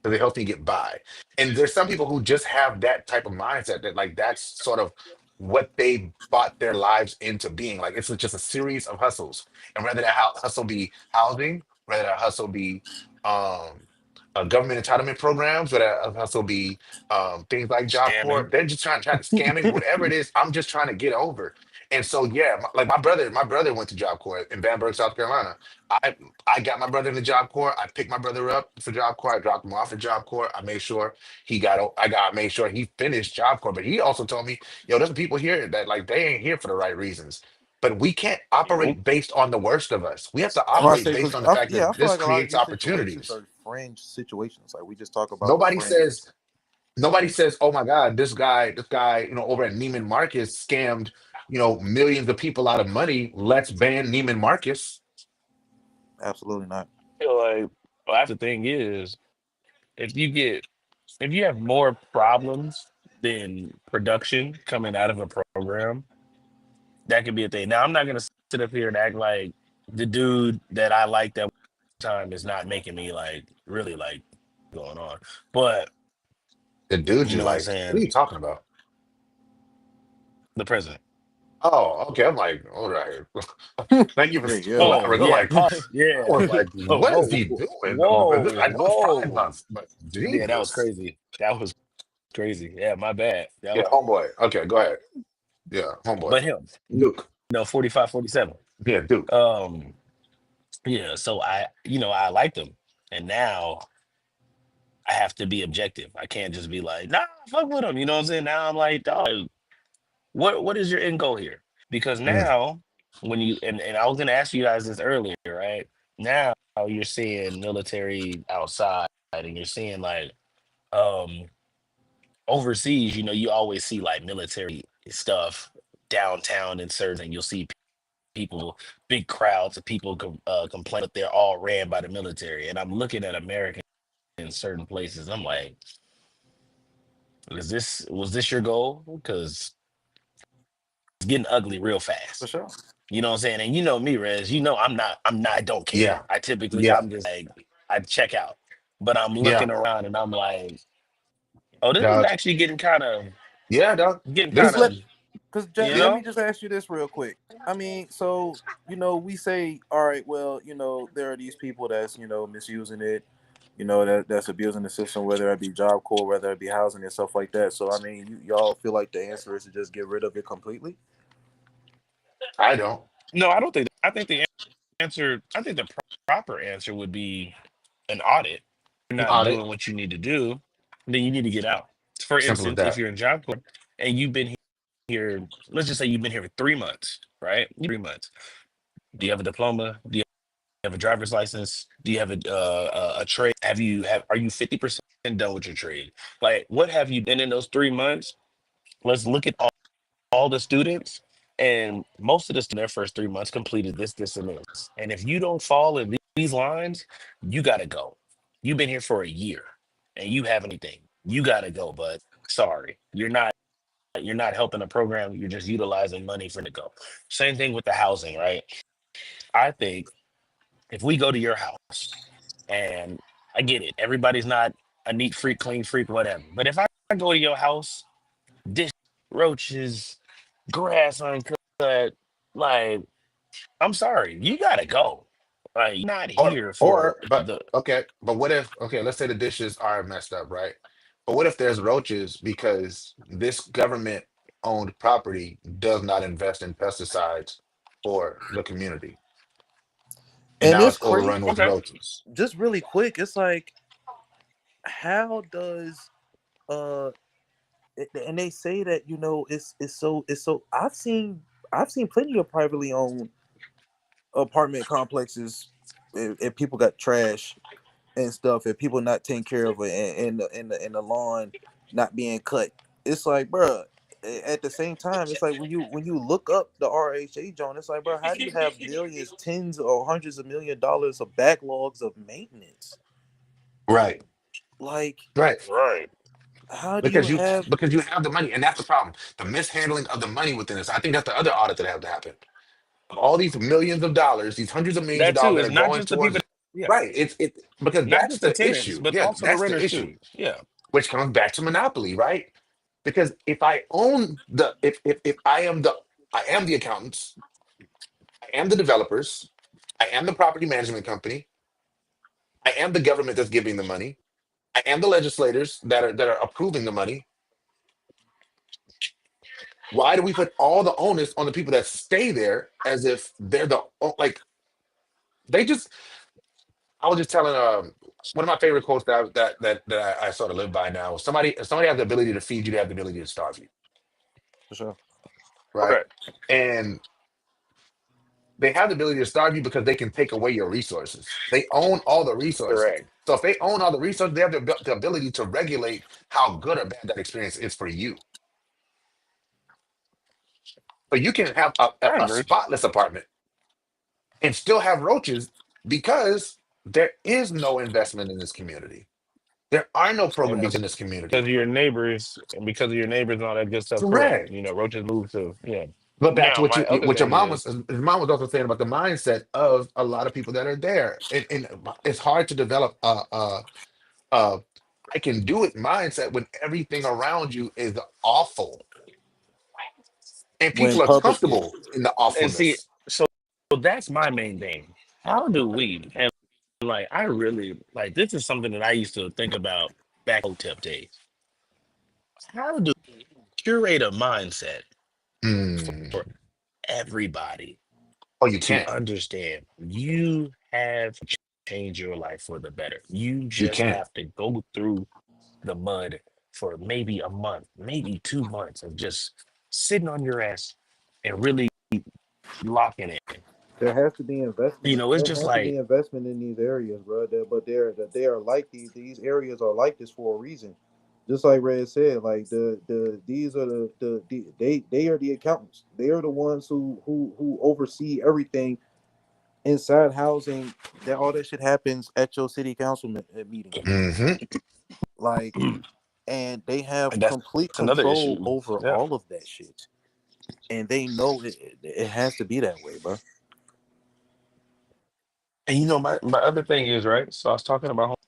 because it helps me get by. And there's some people who just have that type of mindset that like that's sort of what they bought their lives into being. Like it's just a series of hustles. And whether that hustle be housing, whether that hustle be um government entitlement programs, but also be things like Job Corps. Scamming. They're just trying to scamming, whatever it is. I'm just trying to get over. And so yeah, like my brother went to Job Corps in Bamberg, South Carolina. I I got my brother in the Job Corps. I picked my brother up for Job Corps. I dropped him off at Job Corps. I made sure I made sure he finished Job Corps. But he also told me, yo, there's some people here that like they ain't here for the right reasons. But we can't Nope. operate based on the worst of us. We have to I'm gonna operate say based because on the fact yeah, I that feel this like a lot of creates these situations opportunities. are fringe situations. Like we just talk about the Nobody fringes. says Nobody says, "Oh my God, this guy, over at Neiman Marcus scammed, millions of people out of money. Let's ban Neiman Marcus." Absolutely not. Feel like, well, that's the thing is, if you get if you have more problems than production coming out of a program, that could be a thing. Now, I'm not gonna sit up here and act like the dude that I liked that time is not making me like really like going on. But The dude you you know what I'm like, what are saying? you talking about? The president. Oh, okay. I'm like, all right. Thank you for Hey, yo, Oh elaborating. I'm yeah, like, pause. I Yeah. was like, what is he Whoa, doing? whoa, I know it's Pride whoa. Month, but Yeah, that was Jesus. crazy. That was crazy. Yeah, my bad. That Yeah, was, homeboy. Okay, go ahead. Yeah, homeboy. but him, Duke. 45, 47. Yeah, Duke. Um, yeah, so I liked him. And now I have to be objective. I can't just be like, nah, fuck with him. You know what I'm saying? Now I'm like, dog, what is your end goal here? Because Mm. now when you and I was gonna ask you guys this earlier, right? Now you're seeing military outside and you're seeing like um overseas, you always see like military stuff downtown in certain, and you'll see people, big crowds of people complain that they're all ran by the military. And I'm looking at America in certain places. I'm like, was this your goal? Because it's getting ugly real for fast. sure. You know what I'm saying? And you know me, Rez. I don't Yeah, care. yeah, I'm just like, I check out. But I'm yeah. looking around and I'm like, oh, this is Dog. actually Yeah, dog. getting This kind Because of, because you Jazzy, let me know? just ask you this real quick. I mean, so we say, all right, well, there are these people that's misusing it, that's abusing the system, whether it be Job Corps, whether it be housing and stuff like that. So I mean, y'all feel like the answer is to just get rid of it completely? I don't No, I don't think. I think the proper answer would be an audit. You're not audit. doing what you need to do, then you need to get out. For Simple as instance, if that. you're in Job Corps and you've been here, let's just say you've been here for 3 months, right? 3 months. Do you have a diploma? Do you have a driver's license? Do you have a trade? Are you 50% done with your trade? Like, what have you been in those 3 months? Let's look at all the students, and most of the in their first 3 months completed this, and this. And if you don't fall in these lines, you gotta go. You've been here for a year and you have anything. You gotta go, but sorry, you're not helping the program. You're just utilizing money for it to go. Same thing with the housing, right? I think if we go to your house, and I get it, everybody's not a neat freak, clean freak, whatever. But if I go to your house, dish roaches, grass uncut, like, I'm sorry, you gotta go. Like, you're not Or, here for or, but the okay, but what if, okay, let's say the dishes are messed up, right? But what if there's roaches because this government owned property does not invest in pesticides for the community, and And now it's it's crazy. overrun with okay. roaches? Just really quick, it's like, how does uh and they say that it's so I've seen plenty of privately owned apartment complexes, and people got trash and stuff, and people not taking care of it, and the lawn not being cut. It's like, bruh, at the same time, it's like when you look up the RHA John, it's like, bro, how do you have millions, tens or hundreds of $1 million of backlogs of maintenance? Right, Like, right. Right. how do you Because you have because you have the money, and that's the problem. The mishandling of the money within this. I think that's the other audit that have to happen. All these millions of dollars, these hundreds of millions of That dollars too that is are not going just the people. towards, Yeah, right. It's because not that's just the the tenants, issue. but Yeah, also the that's the renters issue, too. Yeah. which comes back to monopoly, right? Because if I am the accountants, I am the developers, I am the property management company, I am the government that's giving the money. and the legislators that are approving the money, why do we put all the onus on the people that stay there as if they're like they just? I was just telling one of my favorite quotes that I sort of live by now. If somebody has the ability to feed you, they have the ability to starve you, For sure. right? Right. And they have the ability to starve you because they can take away your resources. They own all the resources. Correct. So if they own all the resources, they have the ability to regulate how good or bad that experience is for you. So you can have I a agree. spotless apartment and still have roaches because there is no investment in this community. There are no And programs in because this community. of your neighbors, and because of your neighbors and all that good stuff, correct. Correct. Roaches move to yeah. But back to Now, what my other what your thing mom is was his mom was also saying about the mindset of a lot of people that are there. And it's hard to develop a I can do it mindset when everything around you is awful and When people are public, yeah. comfortable in the and see, awfulness. so that's my main thing. How do we and like I really like this is something that I used to think about back in tip days. How do curate a mindset for Mm. everybody Oh, you to can't. understand you have to change your life for the better. You You just can't. have to go through the mud for maybe a month, maybe 2 months of just sitting on your ass and really locking in. There has to be investment. It's There just has to be like, investment in these areas, bro. But they are like these areas are like this for a reason. Just like Red said, like these are they are the accountants. They are the ones who oversee everything inside housing. That all that shit happens at your city council meeting, Hmm. like, and they have and complete that's another control issue. over Yeah. all of that shit, and they know it has to be that way, bro. And my other thing is, right? So I was talking about,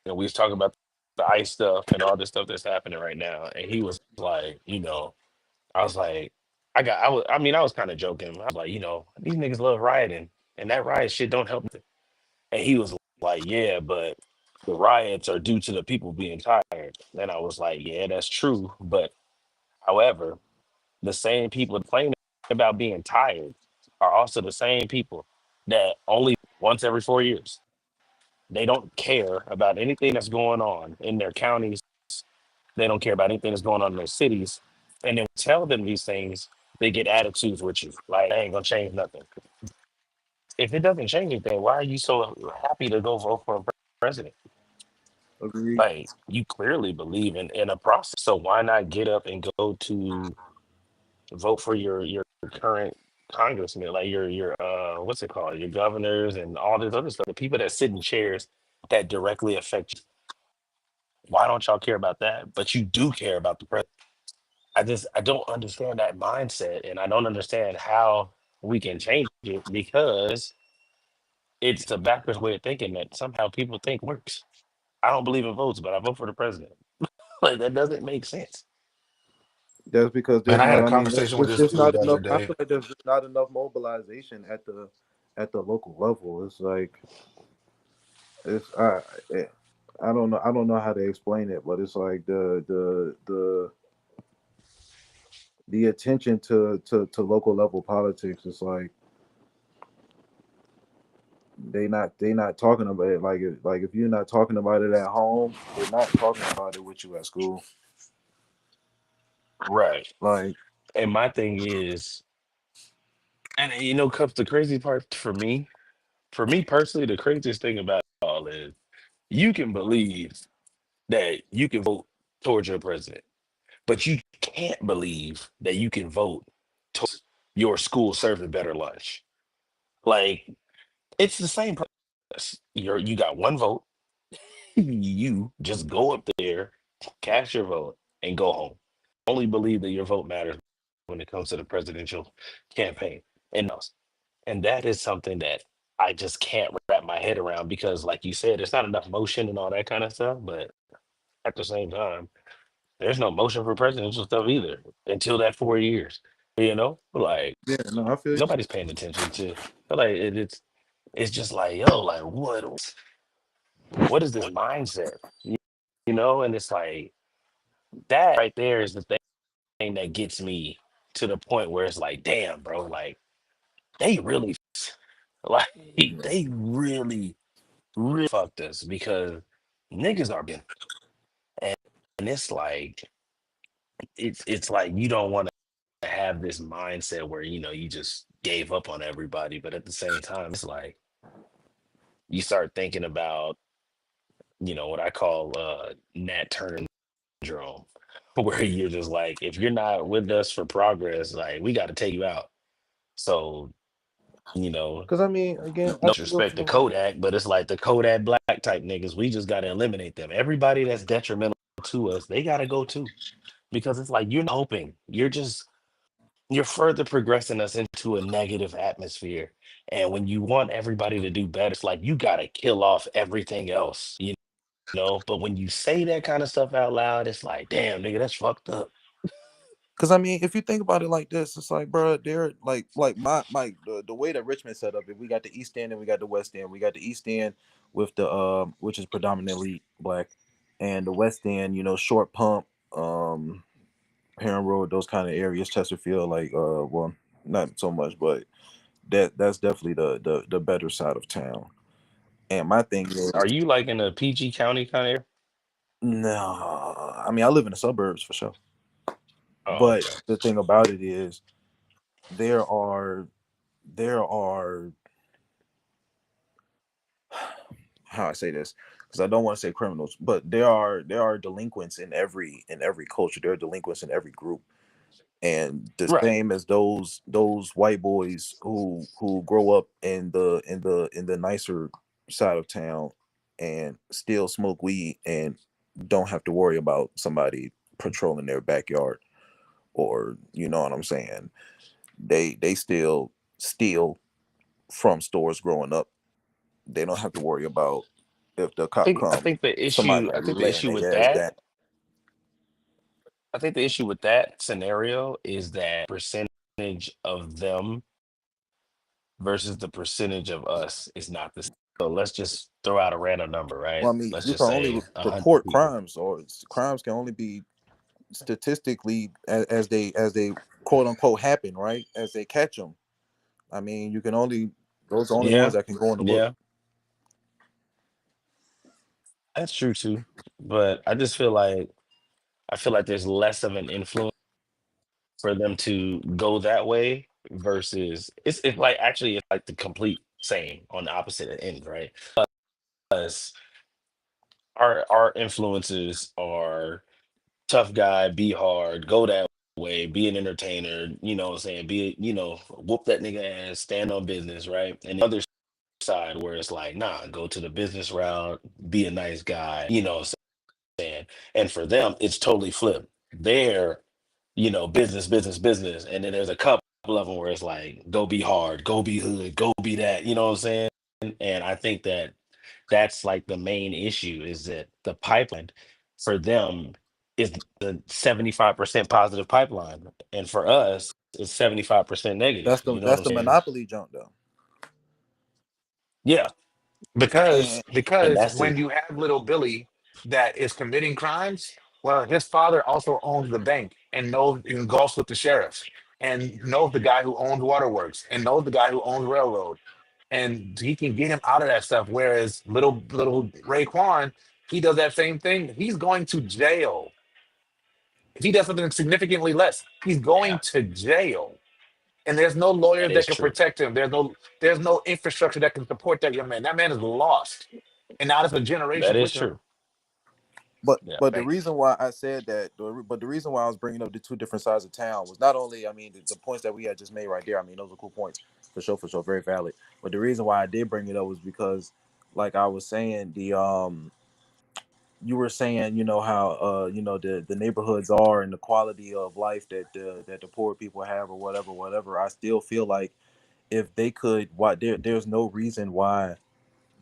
we was talking about the ICE stuff and all this stuff that's happening right now. And he was like, I was like, I was kind of joking. I was like, these niggas love rioting and that riot shit don't help. And he was like, yeah, but the riots are due to the people being tired. And I was like, yeah, that's true. But however, the same people complaining about being tired are also the same people that only once every 4 years. They don't care about anything that's going on in their counties. They don't care about anything that's going on in their cities. And then tell them these things, they get attitudes with you. Like, I ain't gonna change nothing. If it doesn't change anything, why are you so happy to go vote for a president? Agreed. Like, you clearly believe in a process. So why not get up and go to vote for your current congressman, like your what's it called, your governors and all this other stuff, the people that sit in chairs that directly affect you. Why don't y'all care about that? But you do care about the president. I don't understand that mindset, and I don't understand how we can change it because it's a backwards way of thinking that somehow people think works. I don't believe in votes, but I vote for the president. Like that doesn't make sense. That's because Man, there's I had not. a I mean, conversation with there's this just dude not the other enough. I day. feel like there's just not enough mobilization at the local level. It's like it's I don't know. I don't know how to explain it, but it's like the attention to local level politics is like they not talking about it. Like if you're not talking about it at home, they're not talking about it with you at school. Right. Like And my thing is, and comes the crazy part for me personally, the craziest thing about it all is you can believe that you can vote towards your president, but you can't believe that you can vote towards your school serving better lunch. Like it's the same process. You got one vote. You just go up there, cast your vote, and go home. Only believe that your vote matters when it comes to the presidential campaign. And that is something that I just can't wrap my head around because, like you said, there's not enough motion and all that kind of stuff. But at the same time, there's no motion for presidential stuff either until that 4 years. Like yeah, no, I feel you. nobody's paying attention to. Like it's just like yo, like what is this mindset? And it's like that right there is the thing that gets me to the point where it's like, damn, bro, like they really like they really, really fucked us because niggas are being and it's like it's like you don't want to have this mindset where you just gave up on everybody, but at the same time, it's like you start thinking about what I call Nat Turner syndrome, where you're just like, if you're not with us for progress, like we got to take you out. So, no Because I mean, again, I still disrespect to feel like, Kodak, but it's like the Kodak Black type niggas. We just got to eliminate them. Everybody that's detrimental to us, they got to go too, because it's like you're not hoping. You're further progressing us into a negative atmosphere. And when you want everybody to do better, it's like you got to kill off everything else. But when you say that kind of stuff out loud, it's like, damn, nigga, that's fucked up. because I mean, if you think about it like this, it's like, bro, they're like my the way that Richmond set up. If we got the East End and we got the West End, we got the East End with the which is predominantly black, and the West End, Short Pump, Heron Road, those kind of areas, Chesterfield, like well, not so much, but that's definitely the better side of town. And my thing is, Are you like in a PG County kind of area? no, I mean I live in the suburbs for sure. Oh, But okay. the thing about it is there are how I say this, because I don't want to say criminals, but there are delinquents in every culture. There are delinquents in every group. And the Right. same as those white boys who grow up in the nicer side of town and still smoke weed and don't have to worry about somebody patrolling their backyard, or you know what I'm saying, they still steal from stores growing up. They don't have to worry about if the I cop think I come, think the somebody issue I gonna be think the laying issue with their ass that down. I think the issue with that scenario is that percentage of them versus the percentage of us is not the same. So let's just throw out a random number, right? Well, I mean, Let's you just can only say 100 report people. crimes, or crimes can only be statistically as they quote unquote happen, right? As they catch them. I mean, you can only those are the only ones Yeah, that can go in the book. yeah, that's true too. But I feel like there's less of an influence for them to go that way versus it's like actually it's like the complete same on the opposite end, right? Us, our influences are tough guy, be hard, go that way, be an entertainer, what I'm saying, whoop that nigga ass, stand on business, right? And the other side where it's like, nah, go to the business route, be a nice guy, what I'm saying. And for them, it's totally flipped. They're, business, business, business. And then there's a couple of them where it's like, go be hard, go be hood, go be that, you know what I'm saying? And I think that that's like the main issue is that the pipeline for them is the 75% positive pipeline. And for us, it's 75% negative. That's the You know what that's I'm the saying? monopoly junk though. Yeah. Because And And because that's when it. you have little Billy that is committing crimes, well, his father also owns the bank and knows and golfs with the sheriff and knows the guy who owns Waterworks and knows the guy who owns Railroad, and he can get him out of that stuff. Whereas little Raekwon, he does that same thing. He's going to jail. If he does something significantly less, he's going Yeah, to jail. And there's no lawyers that that is can true. protect him. There's no infrastructure that can support that young man. That man is lost. And now there's a That generation is with him. true. but Yeah. but the Thank you. reason why I said that, but the reason why I was bringing up the two different sides of town was not only, I mean, the points that we had just made right there. I mean, those are cool points for sure, very valid. But the reason why I did bring it up was because, like I was saying, the you were saying, how the neighborhoods are and the quality of life that the poor people have, or whatever. I still feel like if they could, why there's no reason why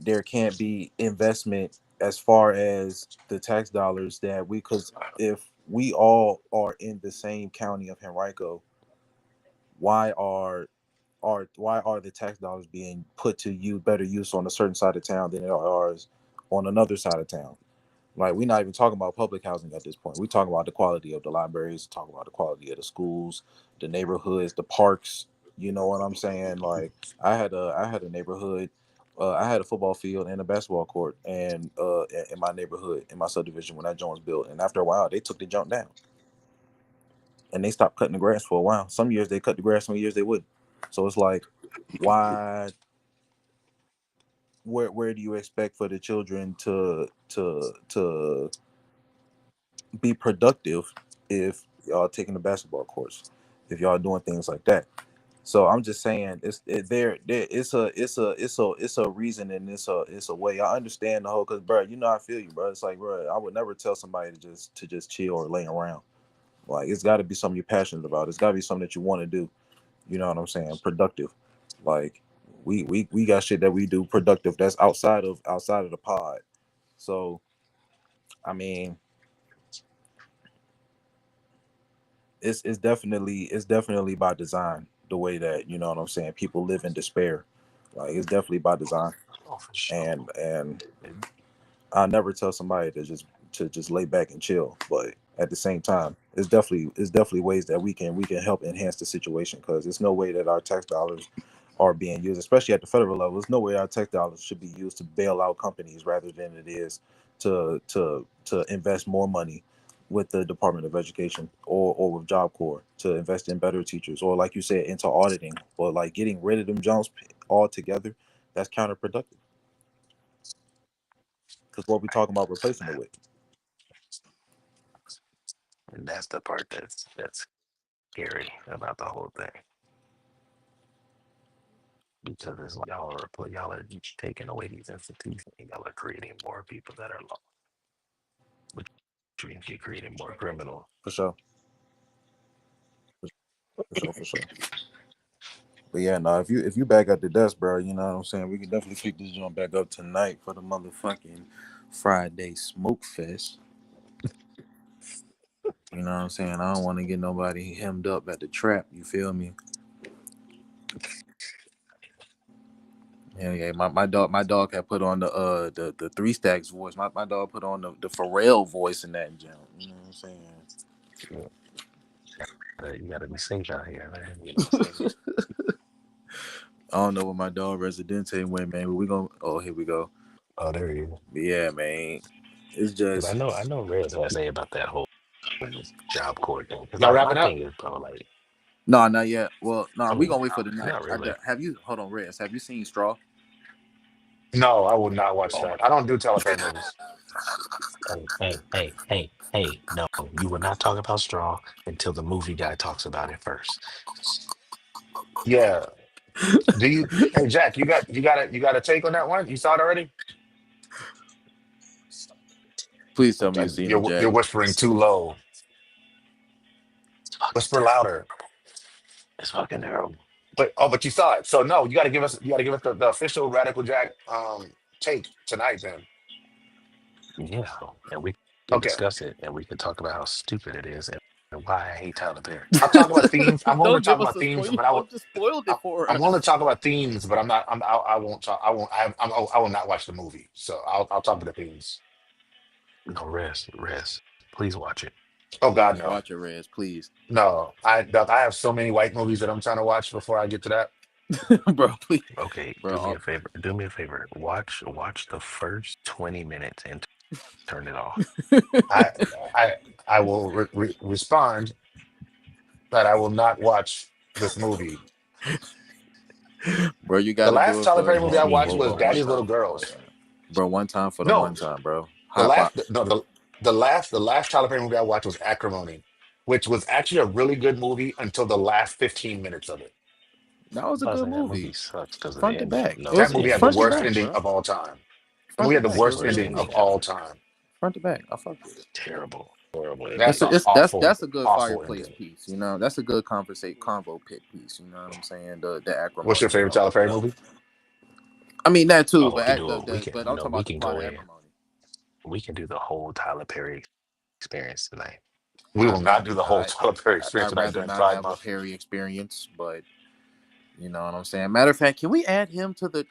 there can't be investment as far as the tax dollars that we, because if we all are in the same county of Henrico, why are the tax dollars being put to better use on a certain side of town than it are ours on another side of town? Like, we're not even talking about public housing at this point. We're talking about the quality of the libraries, talking about the quality of the schools, the neighborhoods, the parks. You know what I'm saying? Like, I had a neighborhood. I had a football field and a basketball court, and in my neighborhood, in my subdivision, when that joint was built. And after a while, they took the junk down, and they stopped cutting the grass for a while. Some years they cut the grass, some years they wouldn't. So it's like, why? Where do you expect for the children to be productive if y'all taking the basketball course, if y'all doing things like that? So I'm just saying, it's a reason, and it's a way. I understand the whole, because bro, you know, I feel you, bro. It's like, bro, I would never tell somebody to just chill or lay around. Like, it's got to be something you're passionate about. It's got to be something that you want to do. You know what I'm saying? Productive. Like, we got shit that we do productive that's outside of the pod. So I mean, it's definitely by design, the way that, you know what I'm saying, people live in despair. Like, it's definitely by design. Oh, for sure. And I never tell somebody to just lay back and chill, but at the same time, it's definitely ways that we can help enhance the situation, because there's no way that our tax dollars are being used, especially at the federal level. There's no way our tax dollars should be used to bail out companies rather than it is to invest more money with the Department of Education or with Job Corps, to invest in better teachers, or like you said, into auditing, or like getting rid of them jobs altogether. That's counterproductive, because what we talking about replacing it with. And that's the part that's scary about the whole thing. Because it's like y'all are taking away these institutions, and y'all are creating more people that are lost, which means you're creating more criminals. For sure. For sure. But yeah, no, if you back at the desk, bro, you know what I'm saying, we can definitely pick this joint back up tonight for the motherfucking Friday Smoke Fest. You know what I'm saying? I don't want to get nobody hemmed up at the trap. You feel me? Yeah. My dog had put on the Three Stacks voice. My dog put on the Pharrell voice in that jump. You know what I'm saying? You gotta be safe out here, man. You know what I'm saying? I don't know where my dog Residente went, man, but we gonna. Oh, here we go. Oh, there you go. But yeah, man. It's Because just. I know Reds has to say about that whole Job Corps thing. Because Y'all my wrapping up? thing is, bro, like, No, not yet. Well, no, I we mean, gonna wait for the night. not really. Have you? Hold on, Rez. Have you seen Straw? No, I will not watch Oh my. that. I don't do Teleperry movies. Hey. No, you will not talk about Straw until the movie guy talks about it first. Yeah. Do you? Hey, Jack, you got a take on that one? You saw it already? Please tell me you've seen it, Jack. You're whispering too low. Whisper louder. It's fucking terrible. But you saw it. So no, you gotta give us the official Radical Jack take tonight then. Yeah, and we can Okay. discuss it, and we can talk about how stupid it is, and why I hate Tyler Perry. I'll talk about themes. I'm willing to Don't talk give us about a themes, spoil. but I would You just spoiled it for I'm willing to us. talk about themes, but I'm not I won't talk I will not watch the movie. So I'll talk about the themes. No, rest. Please watch it. Oh God, Please no. watch it, Rez. Please, No. I have so many white movies that I'm trying to watch before I get to that. bro. Please, Okay, bro. do me a favor. Do me a favor. Watch the first 20 minutes and turn it off. I I I will respond that I will not watch this movie. Bro, you The got to do last it Tyler for Perry movie I watched You was gonna one Daddy's watch Little time it. for the one Girls. time. Bro, one time for the one No, time, bro. the High five. last no the last Tyler Perry movie I watched was Acrimony, which was actually a really good movie until the last 15 minutes of it. That was a I was good like, that movie movie, sucks because of the front to ending. back. It No, That was the movie had ending the front was to worst back, ending trash. bro. of all time. The Front movie to had the back. It worst was Worst ending good. of ending all ever. time. Front to back. I fuck with it. Terrible. Horrible ending. That's an awful, That's a good awful fireplace ending. piece. You know, that's a good convo pit piece. You know what I'm saying? The What's your acrimony favorite joint. Tyler Perry movie? I mean that too, Oh, we but can do it. We can but I'm no, talking we about the can plot go of in. acrimony. We can do the whole Tyler Perry experience tonight. We will not do the whole Tyler Perry experience I'd tonight rather during not Pride have a Month. Perry experience, but you know what I'm saying. Matter of fact, can we add him to the?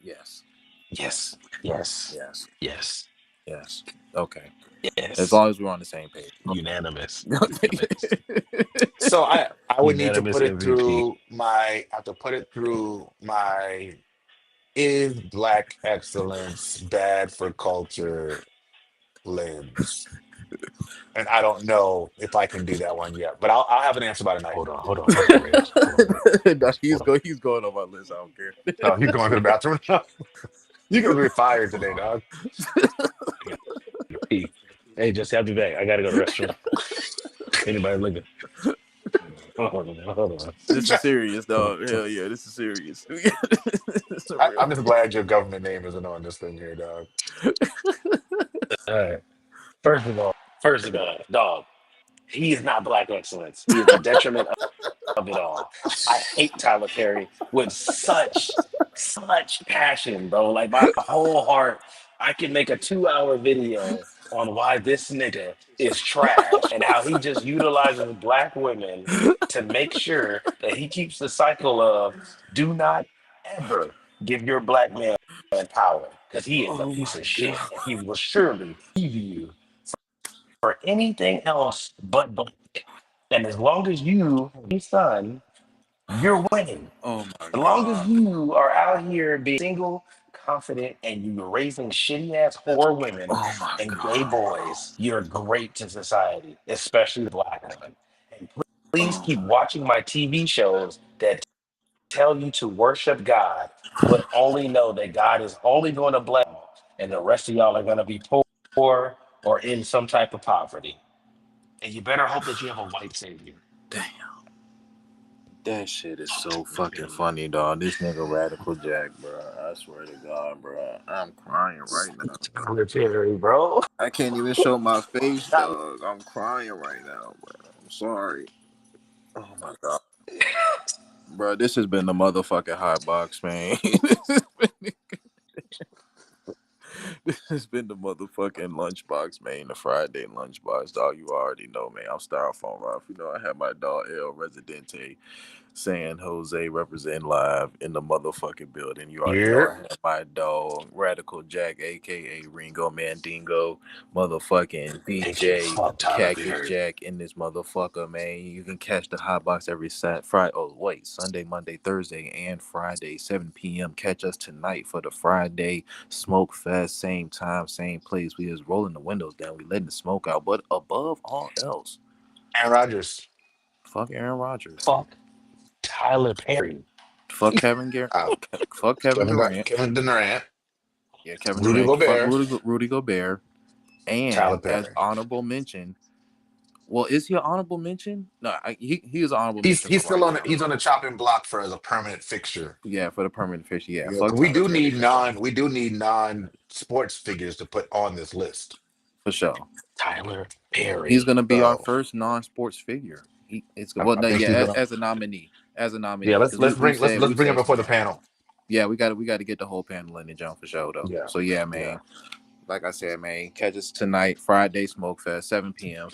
Yes, Yes. yes. Yes. Yes. Okay. Yes. As long as we're on the same page. Unanimous. So I would need to Unanimous put it MVP. through my is black excellence bad for culture lens. And I don't know if I can do that one yet, but I'll have an answer by tonight. Hold on, Reg. Hold on, Reg. No, he's Hold on. he's going on my list. I don't care. Oh, you going to the bathroom now? You gonna be fired today, dog. Pee. Hey, Jesse, I'll be back. I gotta go to the restroom. Anybody looking? Hold on. This is serious, dog. Hell yeah, this is serious. This is real. I'm just glad your government name isn't on this thing here, dog. All right. First of all, dog, he is not black excellence. He is the detriment of it all. I hate Tyler Perry with such passion, bro. Like my whole heart. I can make a 2-hour video on why this nigga is trash and how he just utilizes black women to make sure that he keeps the cycle of do not ever give your black man power because he is a piece of shit. And he will surely leave you for anything else but black. And as long as you, son, you're winning. Oh my As god. long as you are out here being single, confident, and you're raising shitty ass whore women Oh my and god. gay boys, you're great to society, especially the black women. And please keep watching my TV shows that tell you to worship God, but only know that God is only going to bless you, and the rest of y'all are going to be poor or in some type of poverty. And you better hope that you have a white savior. Damn. That shit is so fucking funny, dog. This nigga Radical Jack, bro. I swear to God, bro. I'm crying right now. Tyler Perry, bro. I can't even show my face, dog. I'm crying right now, bro. I'm sorry. Oh my god. Bro, this has been the motherfucking hot box, man. This has been the motherfucking lunchbox, man. The Friday lunchbox, dog. You already know, man. I'm Styrofoam Ralph. You know, I have my dog El Residente, San Jose represent live in the motherfucking building. You already know I have my dog Radical Jack, aka Ringo Mandingo, motherfucking DJ Fuck Tyler Cactus Perry. Jack in this motherfucker, man. You can catch the hot box every Sunday, Monday, Thursday, and Friday, 7 p.m. Catch us tonight for the Friday Smoke Fest. Same time, same place. We is rolling the windows down. We letting the smoke out. But above all else, Aaron Rodgers. fuck Aaron Rodgers. Fuck Tyler Perry. Fuck Kevin Garnett. Fuck Kevin Durant. Kevin Durant. Yeah, Kevin Rudy Durant. Gobert. Fuck Rudy Gobert. And Tyler Perry. as honorable mention, well, is he an honorable mention? No, he is an honorable mention. He's still he's on the chopping block for as a permanent fixture. Yeah, for the permanent fixture. Yeah, Yeah, fuck we Tyler do Perry. need non sports figures to put on this list. For sure. Tyler Perry. He's gonna be our So- first non-sports figure. As a nominee. As a nominee. Yeah, let's bring him before the panel. Yeah, we got to get the whole panel in the jump for sure though. Yeah. So yeah, man. Like I said, man, catch us tonight, Friday Smoke Fest, 7 p.m.